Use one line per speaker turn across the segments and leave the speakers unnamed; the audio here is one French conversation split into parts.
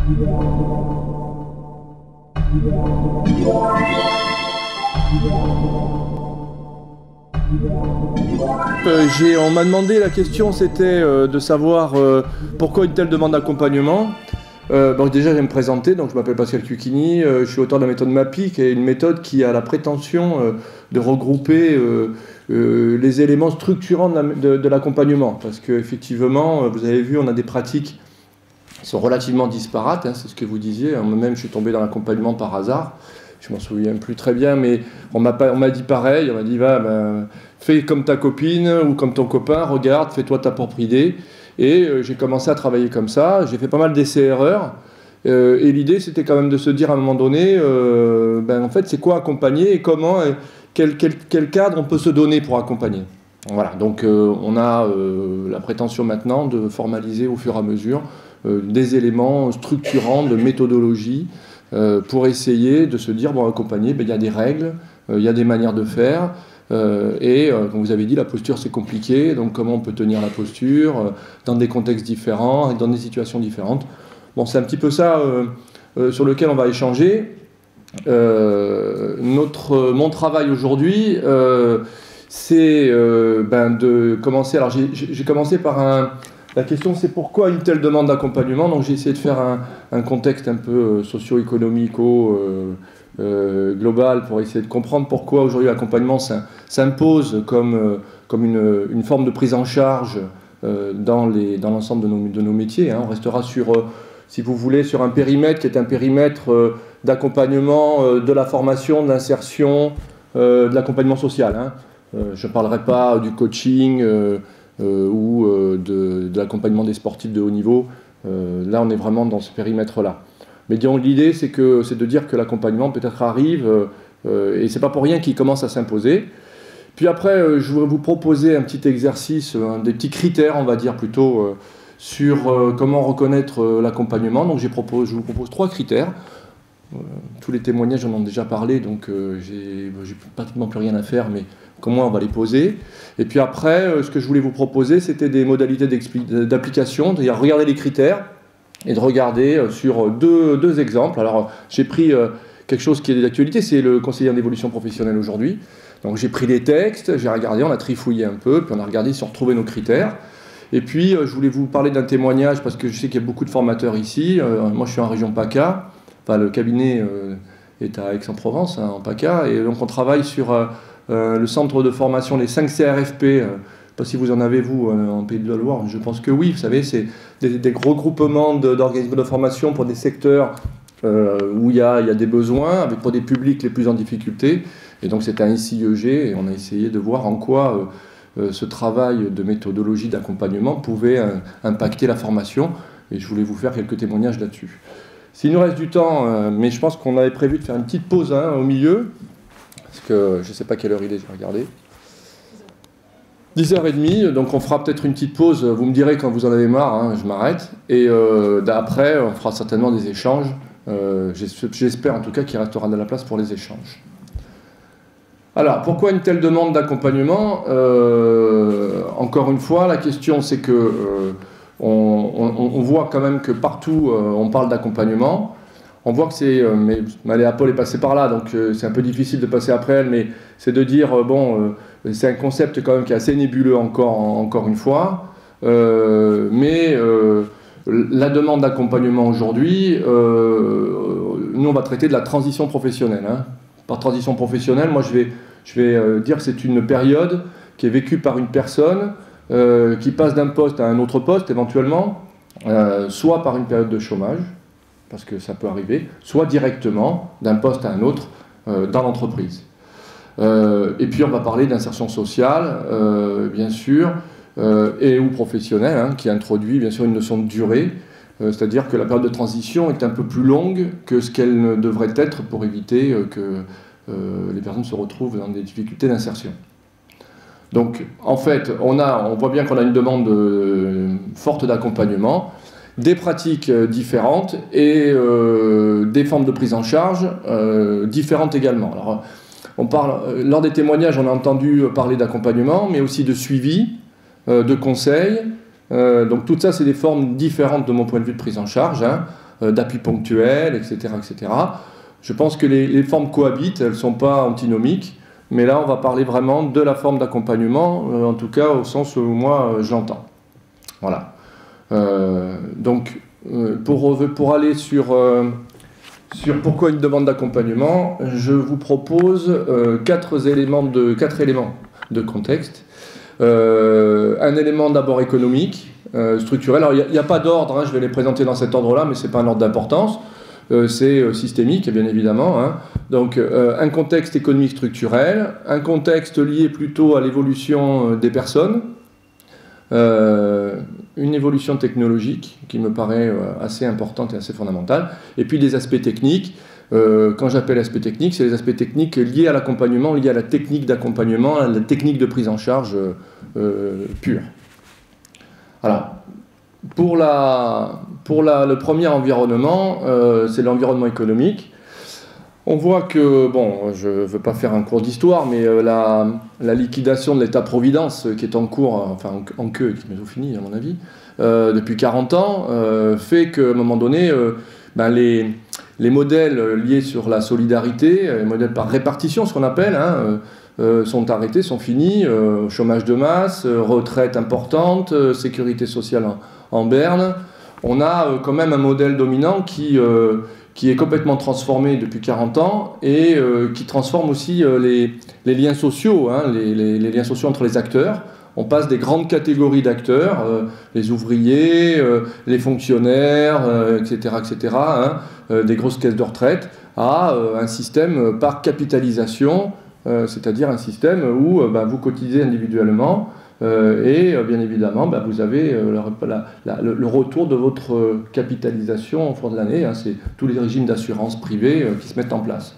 On m'a demandé, la question c'était de savoir pourquoi une telle demande d'accompagnement. Bon, déjà, je vais me présenter, donc je m'appelle Pascal Cucchini, je suis auteur de la méthode MAPI, qui est une méthode qui a la prétention de regrouper les éléments structurants de l'accompagnement. Parce qu'effectivement, vous avez vu, on a des pratiques qui sont relativement disparates, hein, c'est ce que vous disiez. Moi-même, je suis tombé dans l'accompagnement par hasard. Je m'en souviens plus très bien, mais on m'a dit pareil, on m'a dit, fais comme ta copine ou comme ton copain, regarde, fais-toi ta propre idée. Et j'ai commencé à travailler comme ça, j'ai fait pas mal d'essais-erreurs, et l'idée c'était quand même de se dire à un moment donné, en fait c'est quoi accompagner et comment, quel cadre on peut se donner pour accompagner. Voilà, donc on a la prétention maintenant de formaliser au fur et à mesure des éléments structurants de méthodologie, pour essayer de se dire, bon, accompagner, il y a des règles, il y a des manières de faire, comme vous avez dit, la posture c'est compliqué, donc comment on peut tenir la posture dans des contextes différents, dans des situations différentes. Bon, c'est un petit peu ça sur lequel on va échanger. Mon travail aujourd'hui, c'est de commencer. Alors j'ai commencé par la question, c'est pourquoi une telle demande d'accompagnement. Donc j'ai essayé de faire un contexte un peu socio-économico-global pour essayer de comprendre pourquoi aujourd'hui l'accompagnement s'impose comme une forme de prise en charge dans l'ensemble de nos métiers. Hein. On restera si vous voulez, sur un périmètre qui est un périmètre d'accompagnement, de la formation, de l'insertion, de l'accompagnement social. Hein. Je ne parlerai pas du coaching ou de l'accompagnement des sportifs de haut niveau. Là, on est vraiment dans ce périmètre-là. Mais disons, l'idée, c'est de dire que l'accompagnement peut-être arrive, et c'est pas pour rien qu'il commence à s'imposer. Puis après, je voudrais vous proposer un petit exercice, des petits critères, on va dire plutôt, sur comment reconnaître l'accompagnement. Donc je vous propose 3 critères. Tous les témoignages, j'en ai déjà parlé, donc j'ai pratiquement plus rien à faire, mais comment on va les poser. Et puis après, ce que je voulais vous proposer, c'était des modalités d'application, c'est-à-dire regarder les critères et de regarder sur deux exemples. Alors j'ai pris quelque chose qui est d'actualité, c'est le conseiller en évolution professionnelle aujourd'hui. Donc j'ai pris les textes, j'ai regardé, on a trifouillé un peu, puis on a regardé si on retrouvait nos critères. Et puis je voulais vous parler d'un témoignage, parce que je sais qu'il y a beaucoup de formateurs ici. Moi je suis en région PACA, enfin le cabinet est à Aix-en-Provence, hein, en PACA, et donc on travaille sur le centre de formation, les 5 CRFP, je ne sais pas si vous en avez, vous, en Pays de la Loire, je pense que oui, vous savez, c'est des gros groupements d'organismes de formation pour des secteurs où il y a des besoins, pour des publics les plus en difficulté, et donc c'est un ICEG, et on a essayé de voir en quoi ce travail de méthodologie d'accompagnement pouvait impacter la formation, et je voulais vous faire quelques témoignages là-dessus. S'il nous reste du temps, mais je pense qu'on avait prévu de faire une petite pause au milieu, parce que je ne sais pas quelle heure il est, je vais regarder. 10h30, donc on fera peut-être une petite pause, vous me direz quand vous en avez marre, hein, je m'arrête, et après on fera certainement des échanges, j'espère en tout cas qu'il restera de la place pour les échanges. Alors, pourquoi une telle demande d'accompagnement? Encore une fois, la question c'est que on voit quand même que partout on parle d'accompagnement. On voit que c'est... mais Maléa Paul est passée par là, donc c'est un peu difficile de passer après elle, mais c'est de dire, c'est un concept quand même qui est assez nébuleux encore une fois, mais la demande d'accompagnement aujourd'hui, nous on va traiter de la transition professionnelle. Hein. Par transition professionnelle, moi je vais dire que c'est une période qui est vécue par une personne qui passe d'un poste à un autre poste éventuellement, soit par une période de chômage, parce que ça peut arriver, soit directement d'un poste à un autre dans l'entreprise. Et puis on va parler d'insertion sociale, bien sûr, et ou professionnelle, hein, qui introduit bien sûr une notion de durée, c'est-à-dire que la période de transition est un peu plus longue que ce qu'elle ne devrait être pour éviter que les personnes se retrouvent dans des difficultés d'insertion. Donc en fait, on voit bien qu'on a une demande forte d'accompagnement, des pratiques différentes et des formes de prise en charge différentes également. Alors, lors des témoignages, on a entendu parler d'accompagnement, mais aussi de suivi, de conseil. Donc tout ça, c'est des formes différentes de mon point de vue de prise en charge, hein, d'appui ponctuel, etc., etc. Je pense que les formes cohabitent, elles ne sont pas antinomiques, mais là on va parler vraiment de la forme d'accompagnement, en tout cas au sens où moi je l'entends. Voilà. Donc pour aller sur pourquoi une demande d'accompagnement, je vous propose quatre éléments de contexte. Un élément d'abord économique, structurel. Alors il n'y a pas d'ordre, hein, je vais les présenter dans cet ordre-là, mais ce n'est pas un ordre d'importance. C'est systémique, bien évidemment. Hein. Donc un contexte économique structurel, un contexte lié plutôt à l'évolution des personnes, une évolution technologique qui me paraît assez importante et assez fondamentale, et puis des aspects techniques. Quand j'appelle aspects techniques, c'est les aspects techniques liés à l'accompagnement, liés à la technique d'accompagnement, à la technique de prise en charge pure. Alors, pour le premier environnement, c'est l'environnement économique. On voit que, bon, je ne veux pas faire un cours d'histoire, mais la liquidation de l'État-providence qui est en cours, enfin en queue, qui est bientôt finie à mon avis, depuis 40 ans, fait qu'à un moment donné, les modèles liés sur la solidarité, les modèles par répartition, ce qu'on appelle, hein, sont arrêtés, sont finis, chômage de masse, retraite importante, sécurité sociale en berne. On a quand même un modèle dominant qui est complètement transformé depuis 40 ans et qui transforme aussi les liens sociaux, hein, les liens sociaux entre les acteurs. On passe des grandes catégories d'acteurs, les ouvriers, les fonctionnaires, etc., etc., hein, des grosses caisses de retraite, à un système par capitalisation, c'est-à-dire un système où vous cotisez individuellement et bien évidemment vous avez le retour de votre capitalisation au cours de l'année. Hein, c'est tous les régimes d'assurance privée qui se mettent en place.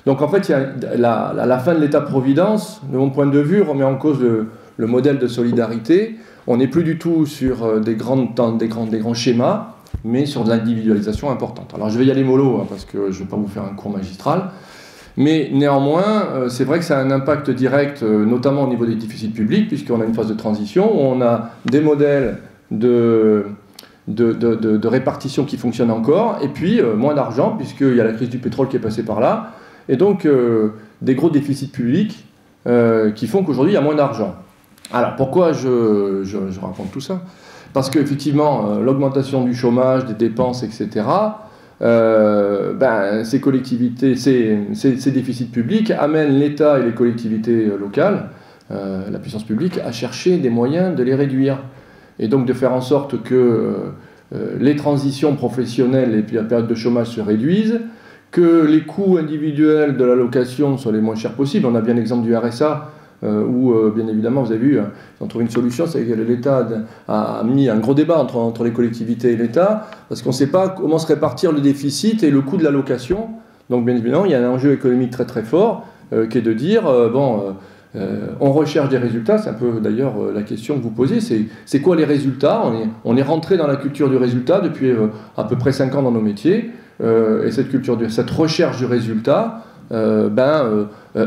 Donc en fait, il y a la fin de l'État-providence, de mon point de vue, remet en cause le modèle de solidarité. On n'est plus du tout sur des grands schémas, mais sur de l'individualisation importante. Alors je vais y aller mollo, hein, parce que je ne vais pas vous faire un cours magistral. Mais néanmoins, c'est vrai que ça a un impact direct, notamment au niveau des déficits publics, puisqu'on a une phase de transition où on a des modèles de répartition qui fonctionnent encore, et puis moins d'argent, puisqu'il y a la crise du pétrole qui est passée par là, et donc des gros déficits publics qui font qu'aujourd'hui il y a moins d'argent. Alors pourquoi je raconte tout ça? Parce qu'effectivement, l'augmentation du chômage, des dépenses, etc., ces collectivités, ces déficits publics amènent l'État et les collectivités locales, la puissance publique, à chercher des moyens de les réduire. Et donc de faire en sorte que les transitions professionnelles et puis la période de chômage se réduisent, que les coûts individuels de l'allocation soient les moins chers possibles. On a bien l'exemple du RSA, où, bien évidemment, vous avez vu, ils ont trouvé une solution, c'est que l'État a mis un gros débat entre les collectivités et l'État, parce qu'on ne sait pas comment se répartir le déficit et le coût de l'allocation. Donc, bien évidemment, il y a un enjeu économique très très fort, qui est de dire, on recherche des résultats, c'est un peu d'ailleurs la question que vous posez, c'est quoi les résultats? On est rentré dans la culture du résultat depuis à peu près 5 ans dans nos métiers, et cette recherche du résultat,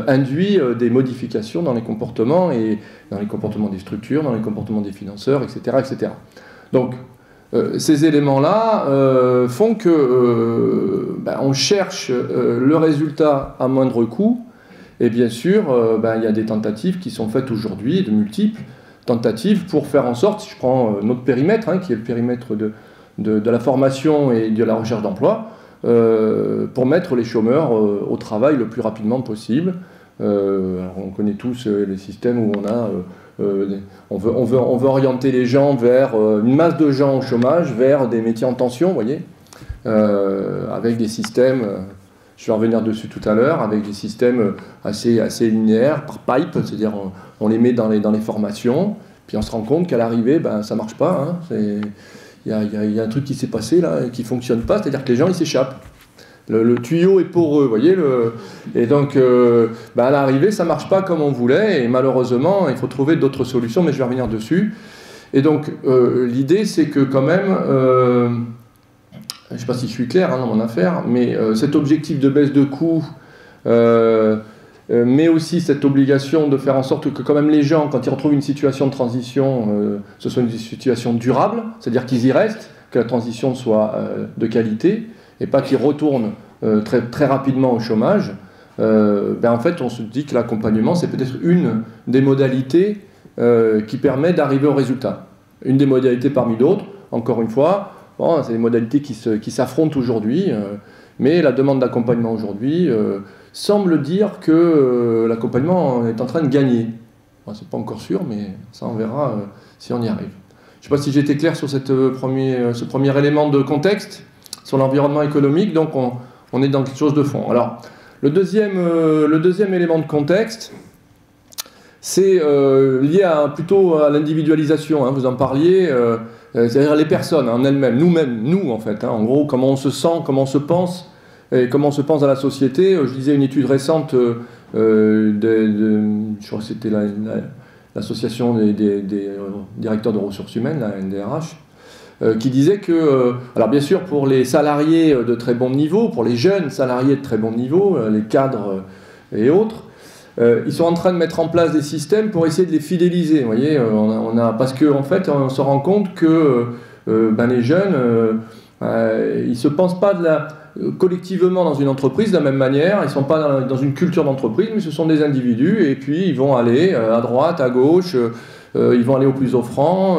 induit des modifications dans les comportements, et dans les comportements des structures, dans les comportements des financeurs, etc. etc. Donc, ces éléments-là font que on cherche le résultat à moindre coût, et bien sûr, il y a des tentatives qui sont faites aujourd'hui, de multiples tentatives, pour faire en sorte, si je prends notre périmètre, hein, qui est le périmètre de la formation et de la recherche d'emploi, pour mettre les chômeurs au travail le plus rapidement possible. Alors on connaît tous les systèmes où on veut orienter les gens vers une masse de gens au chômage, vers des métiers en tension, vous voyez, avec des systèmes, je vais revenir dessus tout à l'heure, avec des systèmes assez linéaires, par pipe, c'est-à-dire on les met dans les formations, puis on se rend compte qu'à l'arrivée, ça ne marche pas, hein, il y a un truc qui s'est passé là, qui ne fonctionne pas, c'est-à-dire que les gens ils s'échappent. Le tuyau est poreux, vous voyez, et donc à l'arrivée ça ne marche pas comme on voulait, et malheureusement il faut trouver d'autres solutions, mais je vais revenir dessus. Et donc l'idée c'est que quand même, je ne sais pas si je suis clair dans mon affaire, mais cet objectif de baisse de coûts, mais aussi cette obligation de faire en sorte que quand même les gens, quand ils retrouvent une situation de transition, ce soit une situation durable, c'est-à-dire qu'ils y restent, que la transition soit de qualité, et pas qu'ils retournent très, très rapidement au chômage, en fait, on se dit que l'accompagnement, c'est peut-être une des modalités qui permet d'arriver au résultat. Une des modalités parmi d'autres, encore une fois, bon, c'est des modalités qui s'affrontent aujourd'hui, mais la demande d'accompagnement aujourd'hui semble dire que l'accompagnement est en train de gagner. Bon, c'est pas encore sûr, mais ça on verra si on y arrive. Je ne sais pas si j'ai été clair sur ce premier élément de contexte, sur l'environnement économique, donc on est dans quelque chose de fond. Alors, le deuxième élément de contexte, c'est lié plutôt à l'individualisation, hein, vous en parliez, c'est-à-dire les personnes en elles-mêmes, nous-mêmes, nous en fait, hein, en gros, comment on se sent, comment on se pense, et comment on se pense dans la société. Je lisais une étude récente, je crois que c'était l'association des directeurs de ressources humaines, la NDRH, qui disait que, alors bien sûr pour les salariés de très bon niveau, pour les jeunes salariés de très bon niveau, les cadres et autres, ils sont en train de mettre en place des systèmes pour essayer de les fidéliser. Vous voyez, parce qu'en fait, on se rend compte que les jeunes, ils ne se pensent pas collectivement dans une entreprise de la même manière, ils ne sont pas dans une culture d'entreprise, mais ce sont des individus, et puis ils vont aller à droite, à gauche, ils vont aller au plus offrant,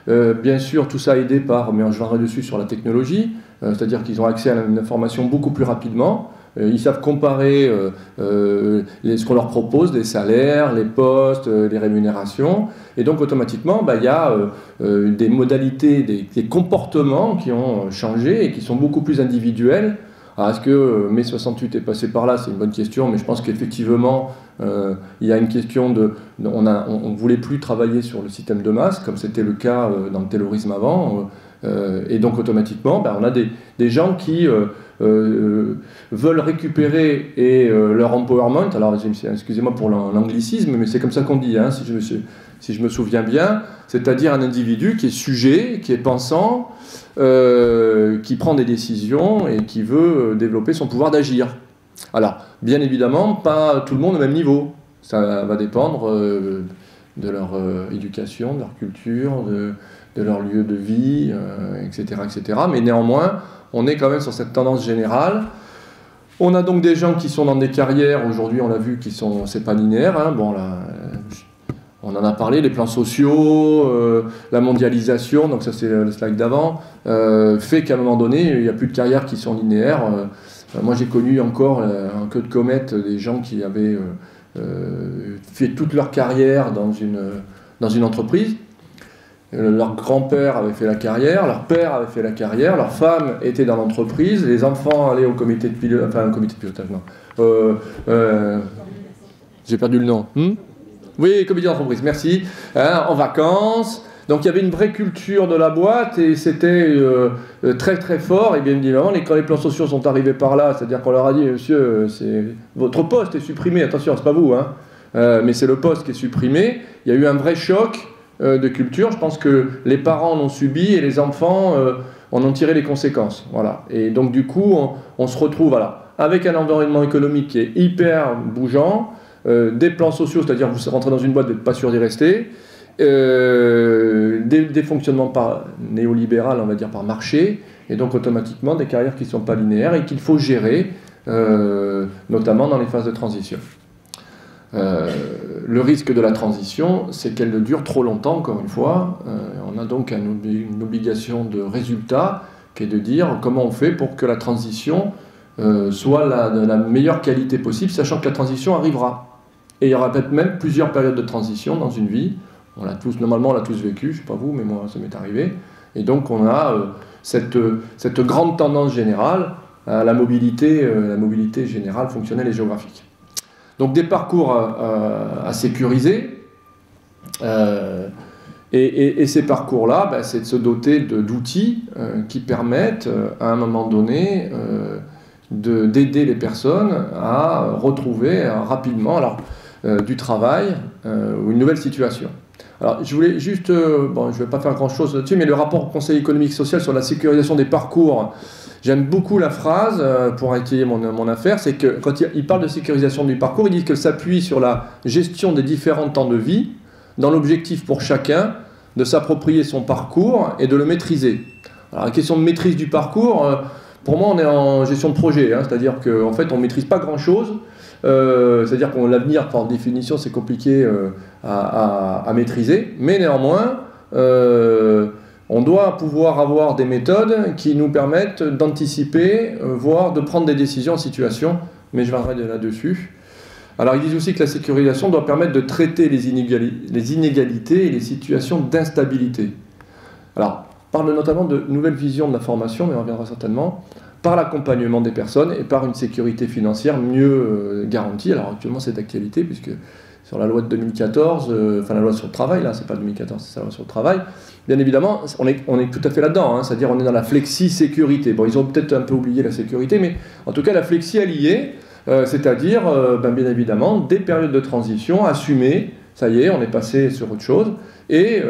bien sûr tout ça aidé par, mais je reviendrai dessus sur la technologie, c'est-à-dire qu'ils ont accès à l'information beaucoup plus rapidement, ils savent comparer ce qu'on leur propose, les salaires, les postes, les rémunérations, et donc automatiquement il y a des modalités, des comportements qui ont changé et qui sont beaucoup plus individuels. Alors est-ce que mai 68 est passé par là? C'est une bonne question, mais je pense qu'effectivement il y a une question on ne voulait plus travailler sur le système de masse, comme c'était le cas dans le taylorisme avant, et donc automatiquement on a des gens qui veulent récupérer leur empowerment. Alors excusez-moi pour l'anglicisme, mais c'est comme ça qu'on dit, hein, si je me souviens bien, c'est-à-dire un individu qui est sujet, qui est pensant, qui prend des décisions et qui veut développer son pouvoir d'agir. Alors, bien évidemment, pas tout le monde au même niveau. Ça va dépendre de leur éducation, de leur culture, de leur lieu de vie, etc., etc. Mais néanmoins, on est quand même sur cette tendance générale. On a donc des gens qui sont dans des carrières, aujourd'hui on l'a vu, c'est pas linéaire, hein. Bon, là, on en a parlé, les plans sociaux, la mondialisation, donc ça c'est le slide d'avant, fait qu'à un moment donné, il n'y a plus de carrières qui sont linéaires. Moi j'ai connu encore en queue de comète des gens qui avaient fait toute leur carrière dans une entreprise. Leur grand-père avait fait la carrière, leur père avait fait la carrière, leur femme était dans l'entreprise, les enfants allaient au comité de pilotage, enfin au comité de pilotage, non. J'ai perdu le nom. Oui, comité d'entreprise, merci. En vacances. Donc il y avait une vraie culture de la boîte et c'était très très fort. Et bien évidemment, quand les plans sociaux sont arrivés par là, c'est-à-dire qu'on leur a dit, monsieur, votre poste est supprimé, attention, c'est pas vous, hein, mais c'est le poste qui est supprimé. Il y a eu un vrai choc de culture. Je pense que les parents l'ont subi et les enfants en ont tiré les conséquences. Voilà. Et donc du coup, on se retrouve avec un environnement économique qui est hyper bougeant, des plans sociaux, c'est-à-dire vous rentrez dans une boîte, vous n'êtes pas sûr d'y rester, des fonctionnements néolibéraux, on va dire par marché, et donc automatiquement des carrières qui ne sont pas linéaires et qu'il faut gérer, notamment dans les phases de transition. Le risque de la transition, c'est qu'elle dure trop longtemps, encore une fois. On a donc une obligation de résultat qui est de dire comment on fait pour que la transition soit de la meilleure qualité possible, sachant que la transition arrivera. Et il y aura peut-être même plusieurs périodes de transition dans une vie. Normalement, on l'a tous vécu, je ne sais pas vous, mais moi, ça m'est arrivé. Et donc, on a cette grande tendance générale à la mobilité générale, fonctionnelle et géographique. Donc des parcours à sécuriser, et ces parcours-là, c'est de se doter d'outils qui permettent à un moment donné d'aider les personnes à retrouver rapidement du travail ou une nouvelle situation. Alors je voulais juste, je ne vais pas faire grand-chose là-dessus, mais le rapport au Conseil économique et social sur la sécurisation des parcours, j'aime beaucoup la phrase, pour étayer mon affaire, c'est que quand il parle de sécurisation du parcours, il dit qu'elle s'appuie sur la gestion des différents temps de vie, dans l'objectif pour chacun de s'approprier son parcours et de le maîtriser. Alors la question de maîtrise du parcours, pour moi on est en gestion de projet, hein, c'est-à-dire qu'en fait on ne maîtrise pas grand-chose, c'est-à-dire que l'avenir par définition c'est compliqué à maîtriser, mais néanmoins on doit pouvoir avoir des méthodes qui nous permettent d'anticiper, voire de prendre des décisions en situation, mais je viendrai là-dessus. Alors ils disent aussi que la sécurisation doit permettre de traiter les inégalités et les situations d'instabilité. Alors, on parle notamment de nouvelles visions de la formation, mais on reviendra certainement, par l'accompagnement des personnes et par une sécurité financière mieux garantie. Alors actuellement c'est d'actualité, puisque sur la loi de 2014, enfin la loi sur le travail, là c'est pas 2014, c'est la loi sur le travail, bien évidemment on est tout à fait là-dedans, hein, c'est-à-dire on est dans la flexi-sécurité. Bon, ils ont peut-être un peu oublié la sécurité, mais en tout cas la flexi alliée, c'est-à-dire bien évidemment des périodes de transition assumées, ça y est, on est passé sur autre chose, et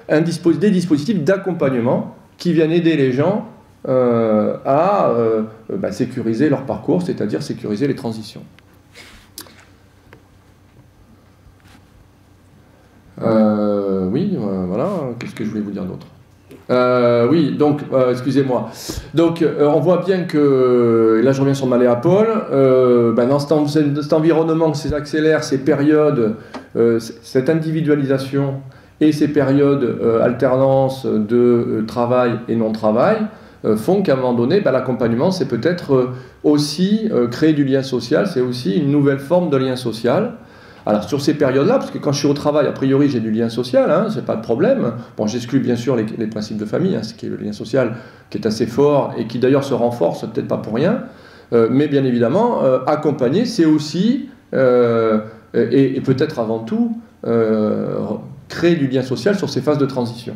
des dispositifs d'accompagnement qui viennent aider les gens à sécuriser leur parcours, c'est-à-dire sécuriser les transitions. Oui, voilà, qu'est-ce que je voulais vous dire d'autre ? Oui, donc, excusez-moi. Donc, on voit bien que, et là je reviens sur Malléa-Paul, dans cet environnement qui s'accélère, ces périodes, cette individualisation et ces périodes alternance de travail et non-travail font qu'à un moment donné, l'accompagnement, c'est peut-être aussi créer du lien social, c'est aussi une nouvelle forme de lien social. Alors sur ces périodes-là, parce que quand je suis au travail, a priori j'ai du lien social, hein, c'est pas de problème. Bon, j'exclus bien sûr les principes de famille, hein, ce qui est le lien social qui est assez fort et qui d'ailleurs se renforce, peut-être pas pour rien. Mais bien évidemment, accompagner, c'est aussi, et peut-être avant tout, créer du lien social sur ces phases de transition.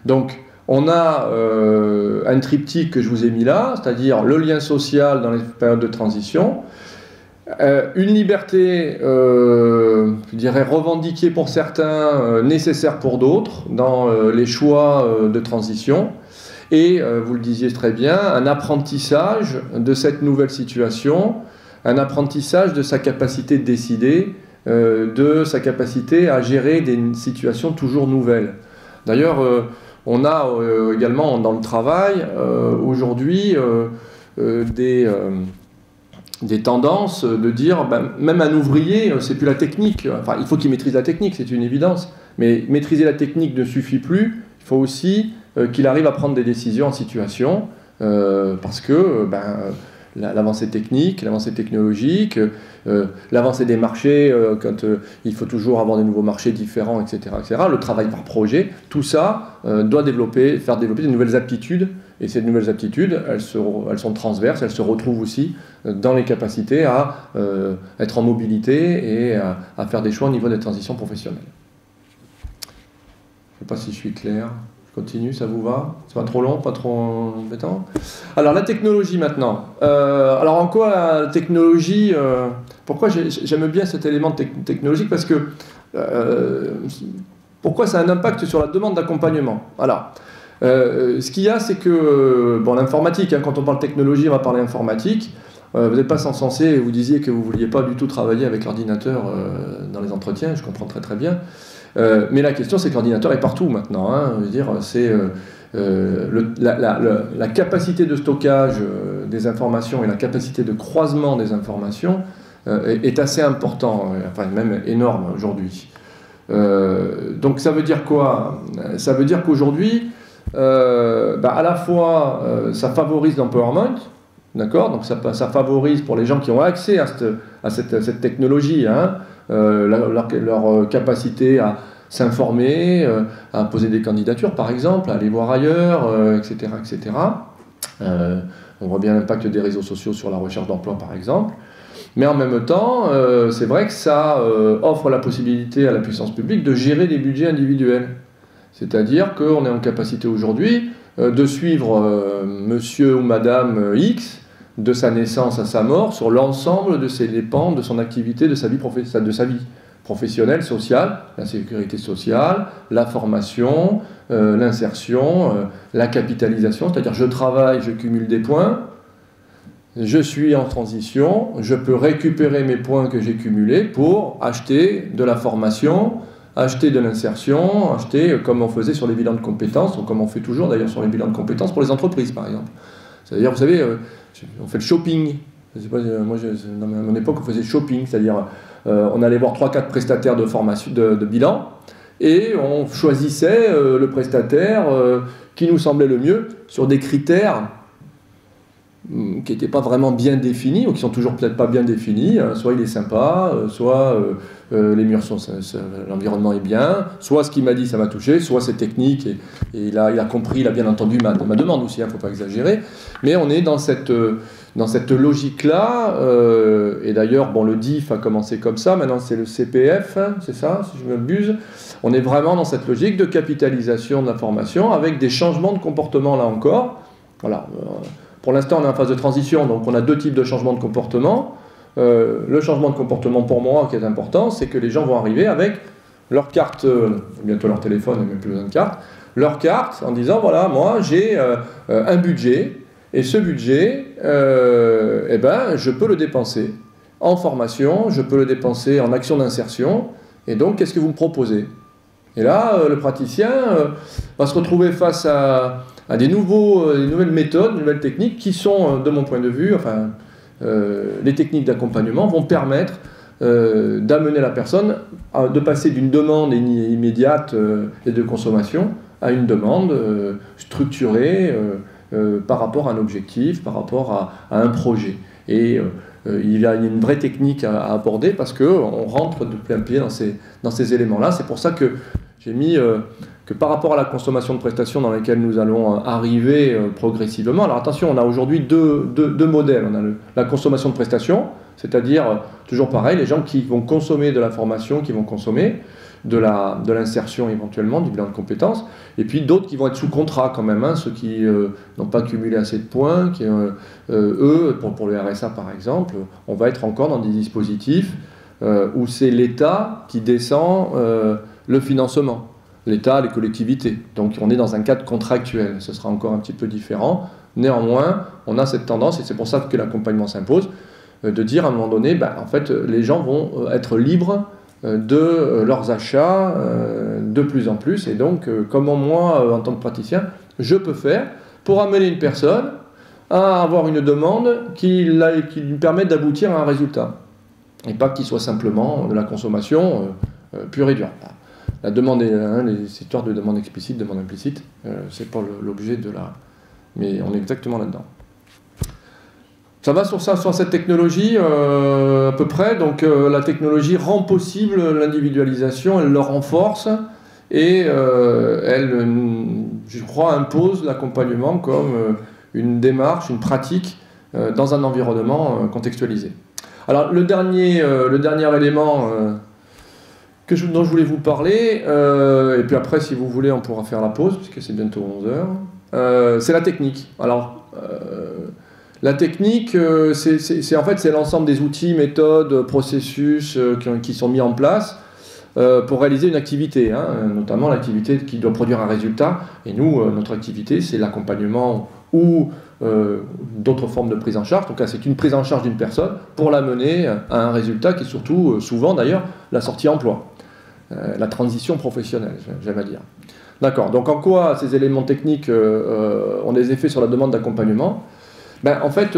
Donc, on a un triptyque que je vous ai mis là, c'est-à-dire le lien social dans les périodes de transition, une liberté, je dirais, revendiquée pour certains, nécessaire pour d'autres, dans les choix de transition, et, vous le disiez très bien, un apprentissage de cette nouvelle situation, un apprentissage de sa capacité de décider, de sa capacité à gérer des situations toujours nouvelles. D'ailleurs, on a également dans le travail, aujourd'hui, des tendances de dire, même un ouvrier, c'est plus la technique. Enfin, il faut qu'il maîtrise la technique, c'est une évidence. Mais maîtriser la technique ne suffit plus. Il faut aussi qu'il arrive à prendre des décisions en situation, parce que l'avancée technique, l'avancée technologique, l'avancée des marchés, quand il faut toujours avoir de nouveaux marchés différents, etc., etc., le travail par projet, tout ça doit faire développer de nouvelles aptitudes. Et ces nouvelles aptitudes, elles sont transverses, elles se retrouvent aussi dans les capacités à être en mobilité et à faire des choix au niveau des transitions professionnelles. Je ne sais pas si je suis clair. Je continue, ça vous va? C'est pas trop long, pas trop embêtant? Alors la technologie maintenant. Alors en quoi la technologie... pourquoi j'aime bien cet élément technologique? Parce que... pourquoi ça a un impact sur la demande d'accompagnement? Alors... ce qu'il y a, c'est que l'informatique, hein, quand on parle technologie, on va parler informatique. Vous n'êtes pas censé, vous disiez que vous ne vouliez pas du tout travailler avec l'ordinateur dans les entretiens, je comprends très très bien. Mais la question, c'est que l'ordinateur est partout maintenant. Hein, je veux dire, c'est la capacité de stockage des informations et la capacité de croisement des informations est assez important, enfin même énorme aujourd'hui. Donc ça veut dire quoi? Ça veut dire qu'aujourd'hui, à la fois ça favorise l'empowerment, d'accord, donc ça favorise pour les gens qui ont accès à cette technologie, hein, leur capacité à s'informer, à poser des candidatures par exemple, à aller voir ailleurs, etc., etc. On voit bien l'impact des réseaux sociaux sur la recherche d'emploi par exemple. Mais en même temps, c'est vrai que ça offre la possibilité à la puissance publique de gérer des budgets individuels. C'est-à-dire qu'on est en capacité aujourd'hui de suivre monsieur ou madame X de sa naissance à sa mort sur l'ensemble de ses dépenses, de son activité, de sa vie professionnelle, sociale, la sécurité sociale, la formation, l'insertion, la capitalisation, c'est-à-dire je travaille, je cumule des points, je suis en transition, je peux récupérer mes points que j'ai cumulés pour acheter de la formation, acheter de l'insertion, acheter comme on faisait sur les bilans de compétences, ou comme on fait toujours d'ailleurs sur les bilans de compétences pour les entreprises par exemple. C'est-à-dire, vous savez, on fait le shopping. Je sais pas, moi, dans mon époque, on faisait le shopping, c'est-à-dire on allait voir 3-4 prestataires de formation, de bilan, et on choisissait le prestataire qui nous semblait le mieux sur des critères qui n'étaient pas vraiment bien définis, ou qui sont toujours peut-être pas bien définis. Soit il est sympa, soit les murs sont, l'environnement est bien, soit ce qu'il m'a dit ça m'a touché, soit c'est technique et il a compris, il a bien entendu ma demande aussi, il ne faut pas exagérer. Mais on est dans cette logique-là, et d'ailleurs, bon, le DIF a commencé comme ça, maintenant c'est le CPF, hein, c'est ça, si je m'abuse. On est vraiment dans cette logique de capitalisation de l'information avec des changements de comportement là encore. Voilà. Pour l'instant, on est en phase de transition, donc on a 2 types de changements de comportement. Le changement de comportement pour moi qui est important, c'est que les gens vont arriver avec leur carte, bientôt leur téléphone, même plus besoin de carte, leur carte en disant voilà, moi j'ai un budget, et ce budget, eh ben, je peux le dépenser en formation, je peux le dépenser en action d'insertion, et donc qu'est-ce que vous me proposez? Et là, le praticien va se retrouver face à des nouvelles méthodes, des nouvelles techniques qui sont, de mon point de vue, enfin, les techniques d'accompagnement vont permettre d'amener la personne de passer d'une demande immédiate et de consommation à une demande structurée par rapport à un objectif, par rapport à un projet. Et il y a une vraie technique à aborder parce qu'on rentre de plein pied dans ces éléments-là. C'est pour ça que j'ai mis que par rapport à la consommation de prestations dans laquelle nous allons arriver progressivement, alors attention, on a aujourd'hui deux modèles. On a la consommation de prestations, c'est-à-dire, toujours pareil, les gens qui vont consommer de la formation, qui vont consommer de l'insertion éventuellement, du bilan de compétences, et puis d'autres qui vont être sous contrat quand même, hein, ceux qui n'ont pas cumulé assez de points, qui, eux, pour le RSA par exemple, on va être encore dans des dispositifs où c'est l'État qui descend le financement. L'État, les collectivités. Donc on est dans un cadre contractuel, ce sera encore un petit peu différent. Néanmoins, on a cette tendance, et c'est pour ça que l'accompagnement s'impose, de dire à un moment donné, ben, en fait, les gens vont être libres de leurs achats de plus en plus. Et donc, comment moi, en tant que praticien, je peux faire pour amener une personne à avoir une demande qui lui permette d'aboutir à un résultat. Et pas qu'il soit simplement de la consommation pure et dure. La demande, les histoires de demande explicite, demande implicite, c'est pas l'objet de la... Mais on est exactement là-dedans. Ça va sur cette technologie à peu près. Donc la technologie rend possible l'individualisation, elle le renforce et elle, je crois, impose l'accompagnement comme une démarche, une pratique dans un environnement contextualisé. Alors le dernier élément dont je voulais vous parler, et puis après si vous voulez on pourra faire la pause puisque c'est bientôt 11h, c'est la technique. Alors la technique, en fait c'est l'ensemble des outils, méthodes, processus qui sont mis en place pour réaliser une activité, hein, notamment l'activité qui doit produire un résultat. Et nous, notre activité, c'est l'accompagnement ou d'autres formes de prise en charge. Donc là, c'est une prise en charge d'une personne pour la mener à un résultat qui est surtout, souvent d'ailleurs, la sortie emploi, la transition professionnelle, j'aime à dire. D'accord, donc en quoi ces éléments techniques ont des effets sur la demande d'accompagnement? Ben, en fait,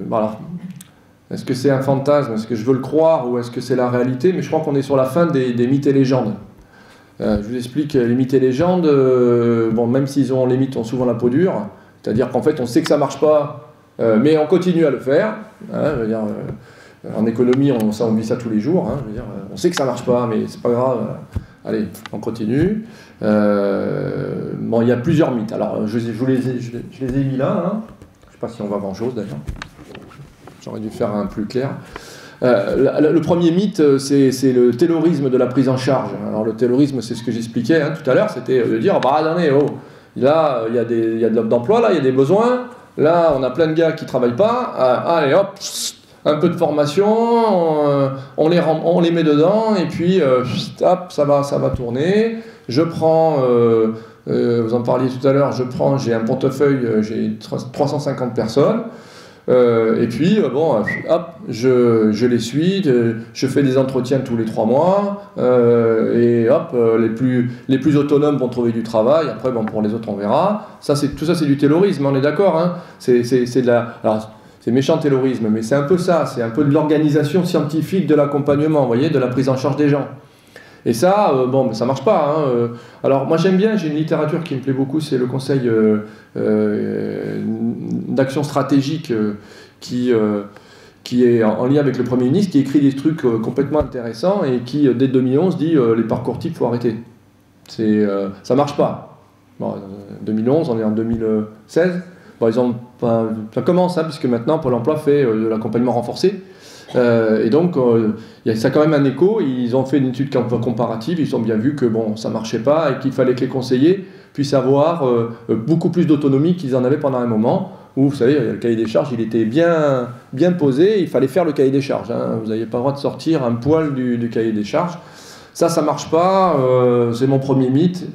voilà. Est-ce que c'est un fantasme? Est-ce que je veux le croire ou est-ce que c'est la réalité? Mais je crois qu'on est sur la fin des mythes et légendes. Je vous explique, les mythes et légendes, bon, même s'ils ont les mythes ont souvent la peau dure, c'est-à-dire qu'en fait on sait que ça ne marche pas, mais on continue à le faire. Hein, je veux dire, en économie, on vit ça tous les jours. Hein, je veux dire, on sait que ça ne marche pas, mais c'est pas grave. Allez, on continue. Bon, il y a plusieurs mythes. Alors, je les ai mis là. Hein. Je ne sais pas si on voit grand-chose d'ailleurs. J'aurais dû faire un plus clair. Le premier mythe, c'est le taylorisme de la prise en charge. Alors le taylorisme, c'est ce que j'expliquais hein, tout à l'heure, c'était de dire, bah attendez, oh, là, il y a de l'offre d'emploi, là, il y a des besoins, là, on a plein de gars qui ne travaillent pas, allez hop, un peu de formation, on les met dedans, et puis, hop, ça va tourner. Je prends, vous en parliez tout à l'heure, j'ai un portefeuille, j'ai 350 personnes, Et puis, bon, hop, je les suis, je fais des entretiens tous les 3 mois, et hop, les plus autonomes vont trouver du travail, après, bon, pour les autres, on verra. Tout ça, c'est du taylorisme, on est d'accord, hein. C'est de la... Alors, c'est méchant taylorisme, mais c'est un peu ça, c'est un peu de l'organisation scientifique de l'accompagnement, vous voyez, de la prise en charge des gens. Et ça, bon, mais ça marche pas, hein. Alors, moi, j'aime bien, j'ai une littérature qui me plaît beaucoup, c'est le Conseil d'action stratégique qui est en lien avec le Premier ministre, qui écrit des trucs complètement intéressants et qui, dès 2011, dit les parcours types, il faut arrêter. Ça marche pas. Bon, 2011, on est en 2016. Bon, ça commence, hein, puisque maintenant, Pôle emploi fait de l'accompagnement renforcé. Et donc, ça a quand même un écho. Ils ont fait une étude comparative, ils ont bien vu que bon, ça ne marchait pas et qu'il fallait que les conseillers puissent avoir beaucoup plus d'autonomie qu'ils en avaient pendant un moment, où, vous savez, le cahier des charges, il était bien posé, il fallait faire le cahier des charges, hein. Vous n'aviez pas le droit de sortir un poil du cahier des charges. Ça ne marche pas, c'est mon premier mythe.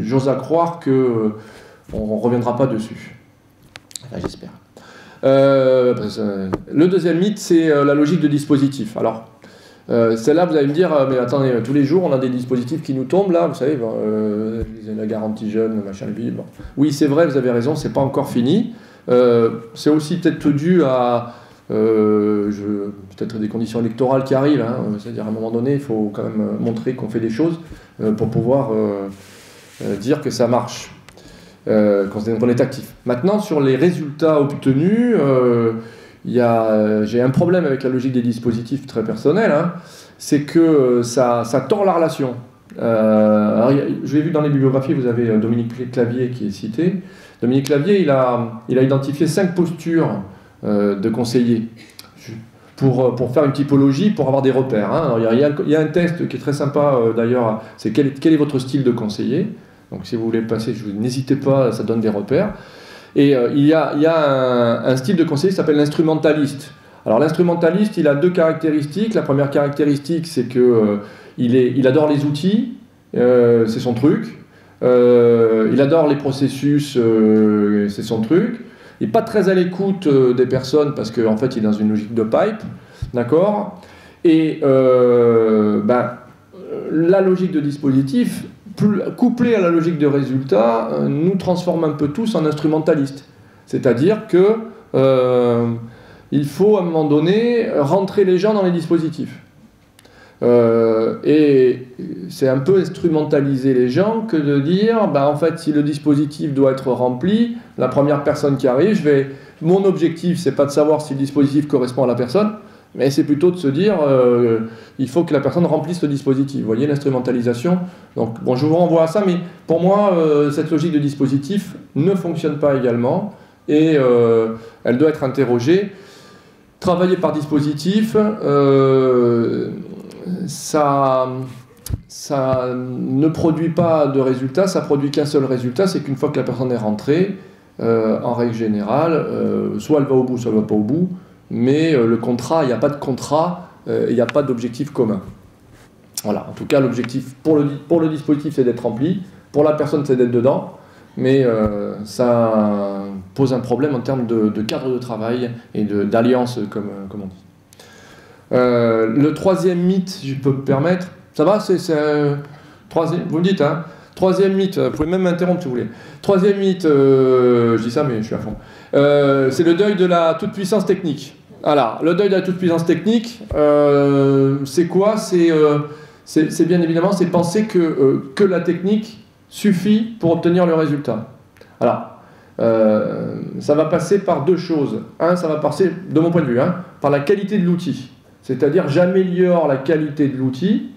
J'ose croire qu'on ne reviendra pas dessus. Enfin, j'espère. Le deuxième mythe, c'est la logique de dispositif. Alors, celle-là, vous allez me dire, mais attendez, tous les jours, on a des dispositifs qui nous tombent, là, vous savez, la garantie jeune, le machin, le bide. Bon. Oui, c'est vrai, vous avez raison, c'est pas encore fini. C'est aussi peut-être dû à peut-être des conditions électorales qui arrivent, hein, c'est-à-dire à un moment donné, il faut quand même montrer qu'on fait des choses pour pouvoir dire que ça marche. Qu'on est actif. Maintenant, sur les résultats obtenus, j'ai un problème avec la logique des dispositifs très personnel, hein, c'est que ça tord la relation. Alors, je l'ai vu dans les bibliographies, vous avez Dominique Clavier qui est cité. Dominique Clavier, il a identifié 5 postures de conseillers pour faire une typologie, pour avoir des repères, hein. Alors, il y a un test qui est très sympa d'ailleurs, c'est quel est votre style de conseiller. Donc si vous voulez passer, n'hésitez pas, ça donne des repères. Et il y a un style de conseiller qui s'appelle l'instrumentaliste. Alors l'instrumentaliste, il a 2 caractéristiques. La première caractéristique, c'est que il adore les outils, c'est son truc. Il adore les processus, c'est son truc. Il n'est pas très à l'écoute des personnes parce qu'en fait, il est dans une logique de pipe, d'accord. Et la logique de dispositif, couplée à la logique de résultat, nous transforme un peu tous en instrumentalistes. C'est-à-dire que il faut à un moment donné rentrer les gens dans les dispositifs. Et c'est un peu instrumentaliser les gens que de dire, en fait, si le dispositif doit être rempli, la première personne qui arrive, mon objectif, c'est pas de savoir si le dispositif correspond à la personne, mais c'est plutôt de se dire, il faut que la personne remplisse le dispositif. Vous voyez l'instrumentalisation. Donc, bon, je vous renvoie à ça, mais pour moi, cette logique de dispositif ne fonctionne pas également, et elle doit être interrogée. Travailler par dispositif, ça ne produit pas de résultat, ça produit qu'un seul résultat, c'est qu'une fois que la personne est rentrée, en règle générale, soit elle va au bout, soit elle ne va pas au bout, mais le contrat, il n'y a pas de contrat, il n'y a pas d'objectif commun. Voilà, en tout cas, l'objectif pour le dispositif, c'est d'être rempli, pour la personne, c'est d'être dedans, mais ça pose un problème en termes de cadre de travail et d'alliance, comme on dit. Le troisième mythe, je peux me permettre, ça va, troisième, vous me dites, hein. Troisième mythe, vous pouvez même m'interrompre si vous voulez. Troisième mythe, je dis ça mais je suis à fond, c'est le deuil de la toute-puissance technique. Voilà, le deuil de la toute-puissance technique, c'est quoi? C'est bien évidemment, c'est penser que la technique suffit pour obtenir le résultat. Alors, ça va passer par 2 choses. Ça va passer, de mon point de vue, par la qualité de l'outil. C'est-à-dire, j'améliore la qualité de l'outil,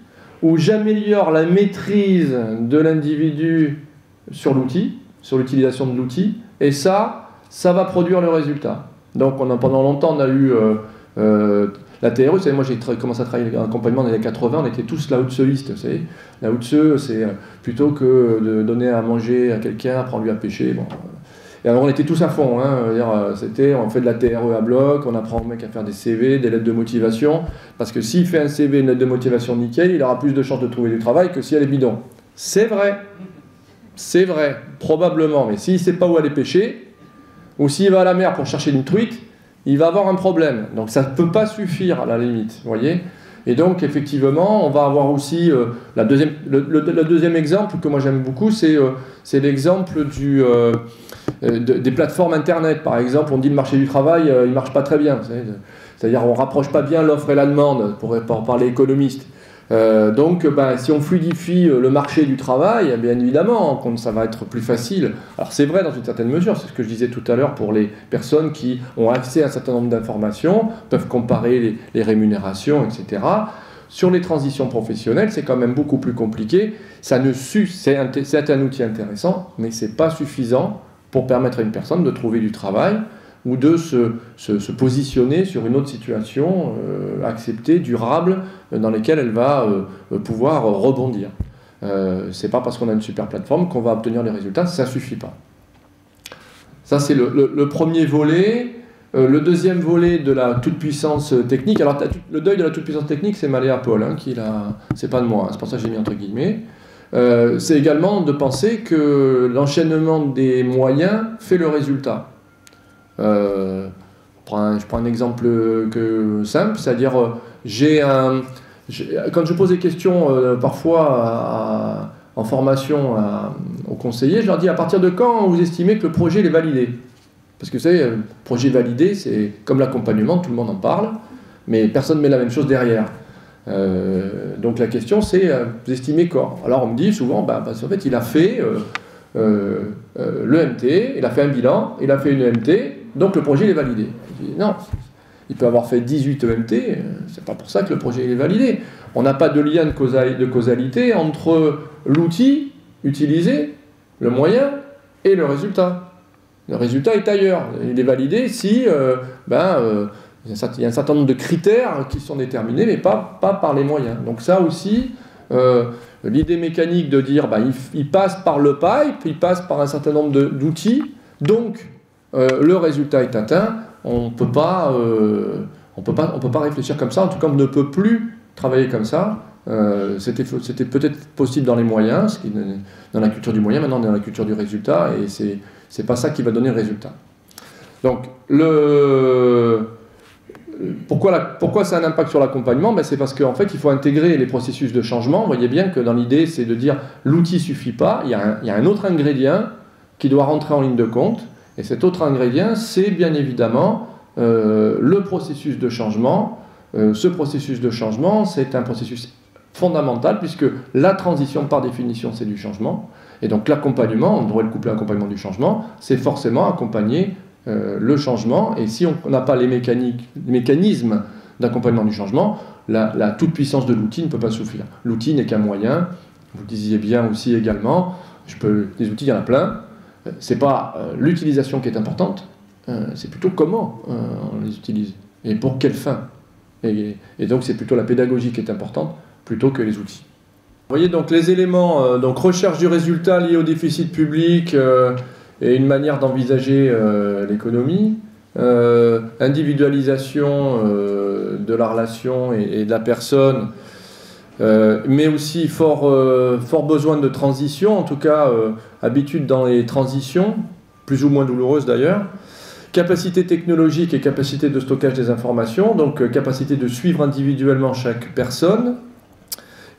ou j'améliore la maîtrise de l'individu sur l'outil, sur l'utilisation de l'outil, et ça va produire le résultat. Donc pendant longtemps, on a eu la TRE, vous savez, moi j'ai commencé à travailler en accompagnement dans les années 80, on était tous la haute-seistes, vous savez. La haute-se, c'est plutôt que de donner à manger à quelqu'un, apprendre lui à pêcher, bon. Et alors on était tous à fond, on fait de la TRE à bloc, on apprend au mec à faire des CV, des lettres de motivation, parce que s'il fait un CV, une lettre de motivation nickel, il aura plus de chances de trouver du travail que si elle est bidon. C'est vrai, probablement, mais s'il ne sait pas où aller pêcher, ou s'il va à la mer pour chercher une truite, il va avoir un problème. Donc ça ne peut pas suffire à la limite, vous voyez. Et donc effectivement, on va avoir aussi le deuxième exemple que moi j'aime beaucoup, c'est l'exemple des plateformes Internet. Par exemple, on dit le marché du travail, il ne marche pas très bien. C'est-à-dire on ne rapproche pas bien l'offre et la demande, pour parler économiste. Donc, si on fluidifie le marché du travail, bien évidemment, ça va être plus facile. Alors, c'est vrai dans une certaine mesure, c'est ce que je disais tout à l'heure pour les personnes qui ont accès à un certain nombre d'informations, peuvent comparer les rémunérations, etc. Sur les transitions professionnelles, c'est quand même beaucoup plus compliqué. C'est un outil intéressant, mais ce n'est pas suffisant pour permettre à une personne de trouver du travail ou de se positionner sur une autre situation acceptée, durable, dans laquelle elle va pouvoir rebondir. C'est pas parce qu'on a une super plateforme qu'on va obtenir les résultats, ça suffit pas. Ça, c'est le premier volet. Le deuxième volet de la toute-puissance technique, alors le deuil de la toute-puissance technique, c'est Malléa Paul, c'est pas de moi, c'est pour ça que j'ai mis entre guillemets. C'est également de penser que l'enchaînement des moyens fait le résultat. Je prends un exemple simple, c'est-à-dire quand je pose des questions parfois en formation aux conseillers, je leur dis à partir de quand vous estimez que le projet est validé? Parce que vous savez, le projet validé, c'est comme l'accompagnement, tout le monde en parle, mais personne ne met la même chose derrière. Donc la question c'est, vous estimez quand? Alors on me dit souvent, parce qu'en fait il a fait l'EMT, il a fait un bilan, il a fait une EMT, donc le projet il est validé. Je dis, non, il peut avoir fait 18 EMT, c'est pas pour ça que le projet il est validé. On n'a pas de lien de causalité entre l'outil utilisé, le moyen et le résultat. Le résultat est ailleurs. Il est validé si il y a un certain nombre de critères qui sont déterminés, mais pas par les moyens. Donc ça aussi, l'idée mécanique de dire il passe par le pipe, il passe par un certain nombre d'outils, donc le résultat est atteint, on peut pas réfléchir comme ça, en tout cas on ne peut plus travailler comme ça. C'était peut-être possible dans les moyens, dans la culture du moyen, maintenant on est dans la culture du résultat, et c'est pas ça qui va donner le résultat. Donc pourquoi ça a un impact sur l'accompagnement? C'est parce qu'en fait, il faut intégrer les processus de changement. Vous voyez bien que dans l'idée, c'est de dire l'outil ne suffit pas, il y a un autre ingrédient qui doit rentrer en ligne de compte. Et cet autre ingrédient, c'est bien évidemment le processus de changement. Ce processus de changement, c'est un processus fondamental, puisque la transition, par définition, c'est du changement. Et donc l'accompagnement, on devrait le coupler à l'accompagnement du changement, c'est forcément accompagner le changement, et si on n'a pas les mécanismes d'accompagnement du changement, la toute-puissance de l'outil ne peut pas suffire. L'outil n'est qu'un moyen, vous le disiez bien aussi également, des outils, il y en a plein, c'est pas l'utilisation qui est importante, c'est plutôt comment on les utilise, et pour quelle fin. Et donc c'est plutôt la pédagogie qui est importante, plutôt que les outils. Vous voyez donc les éléments, donc recherche du résultat lié au déficit public, et une manière d'envisager l'économie, individualisation de la relation et de la personne, mais aussi fort besoin de transition, en tout cas habitude dans les transitions, plus ou moins douloureuses d'ailleurs, capacité technologique et capacité de stockage des informations, donc capacité de suivre individuellement chaque personne,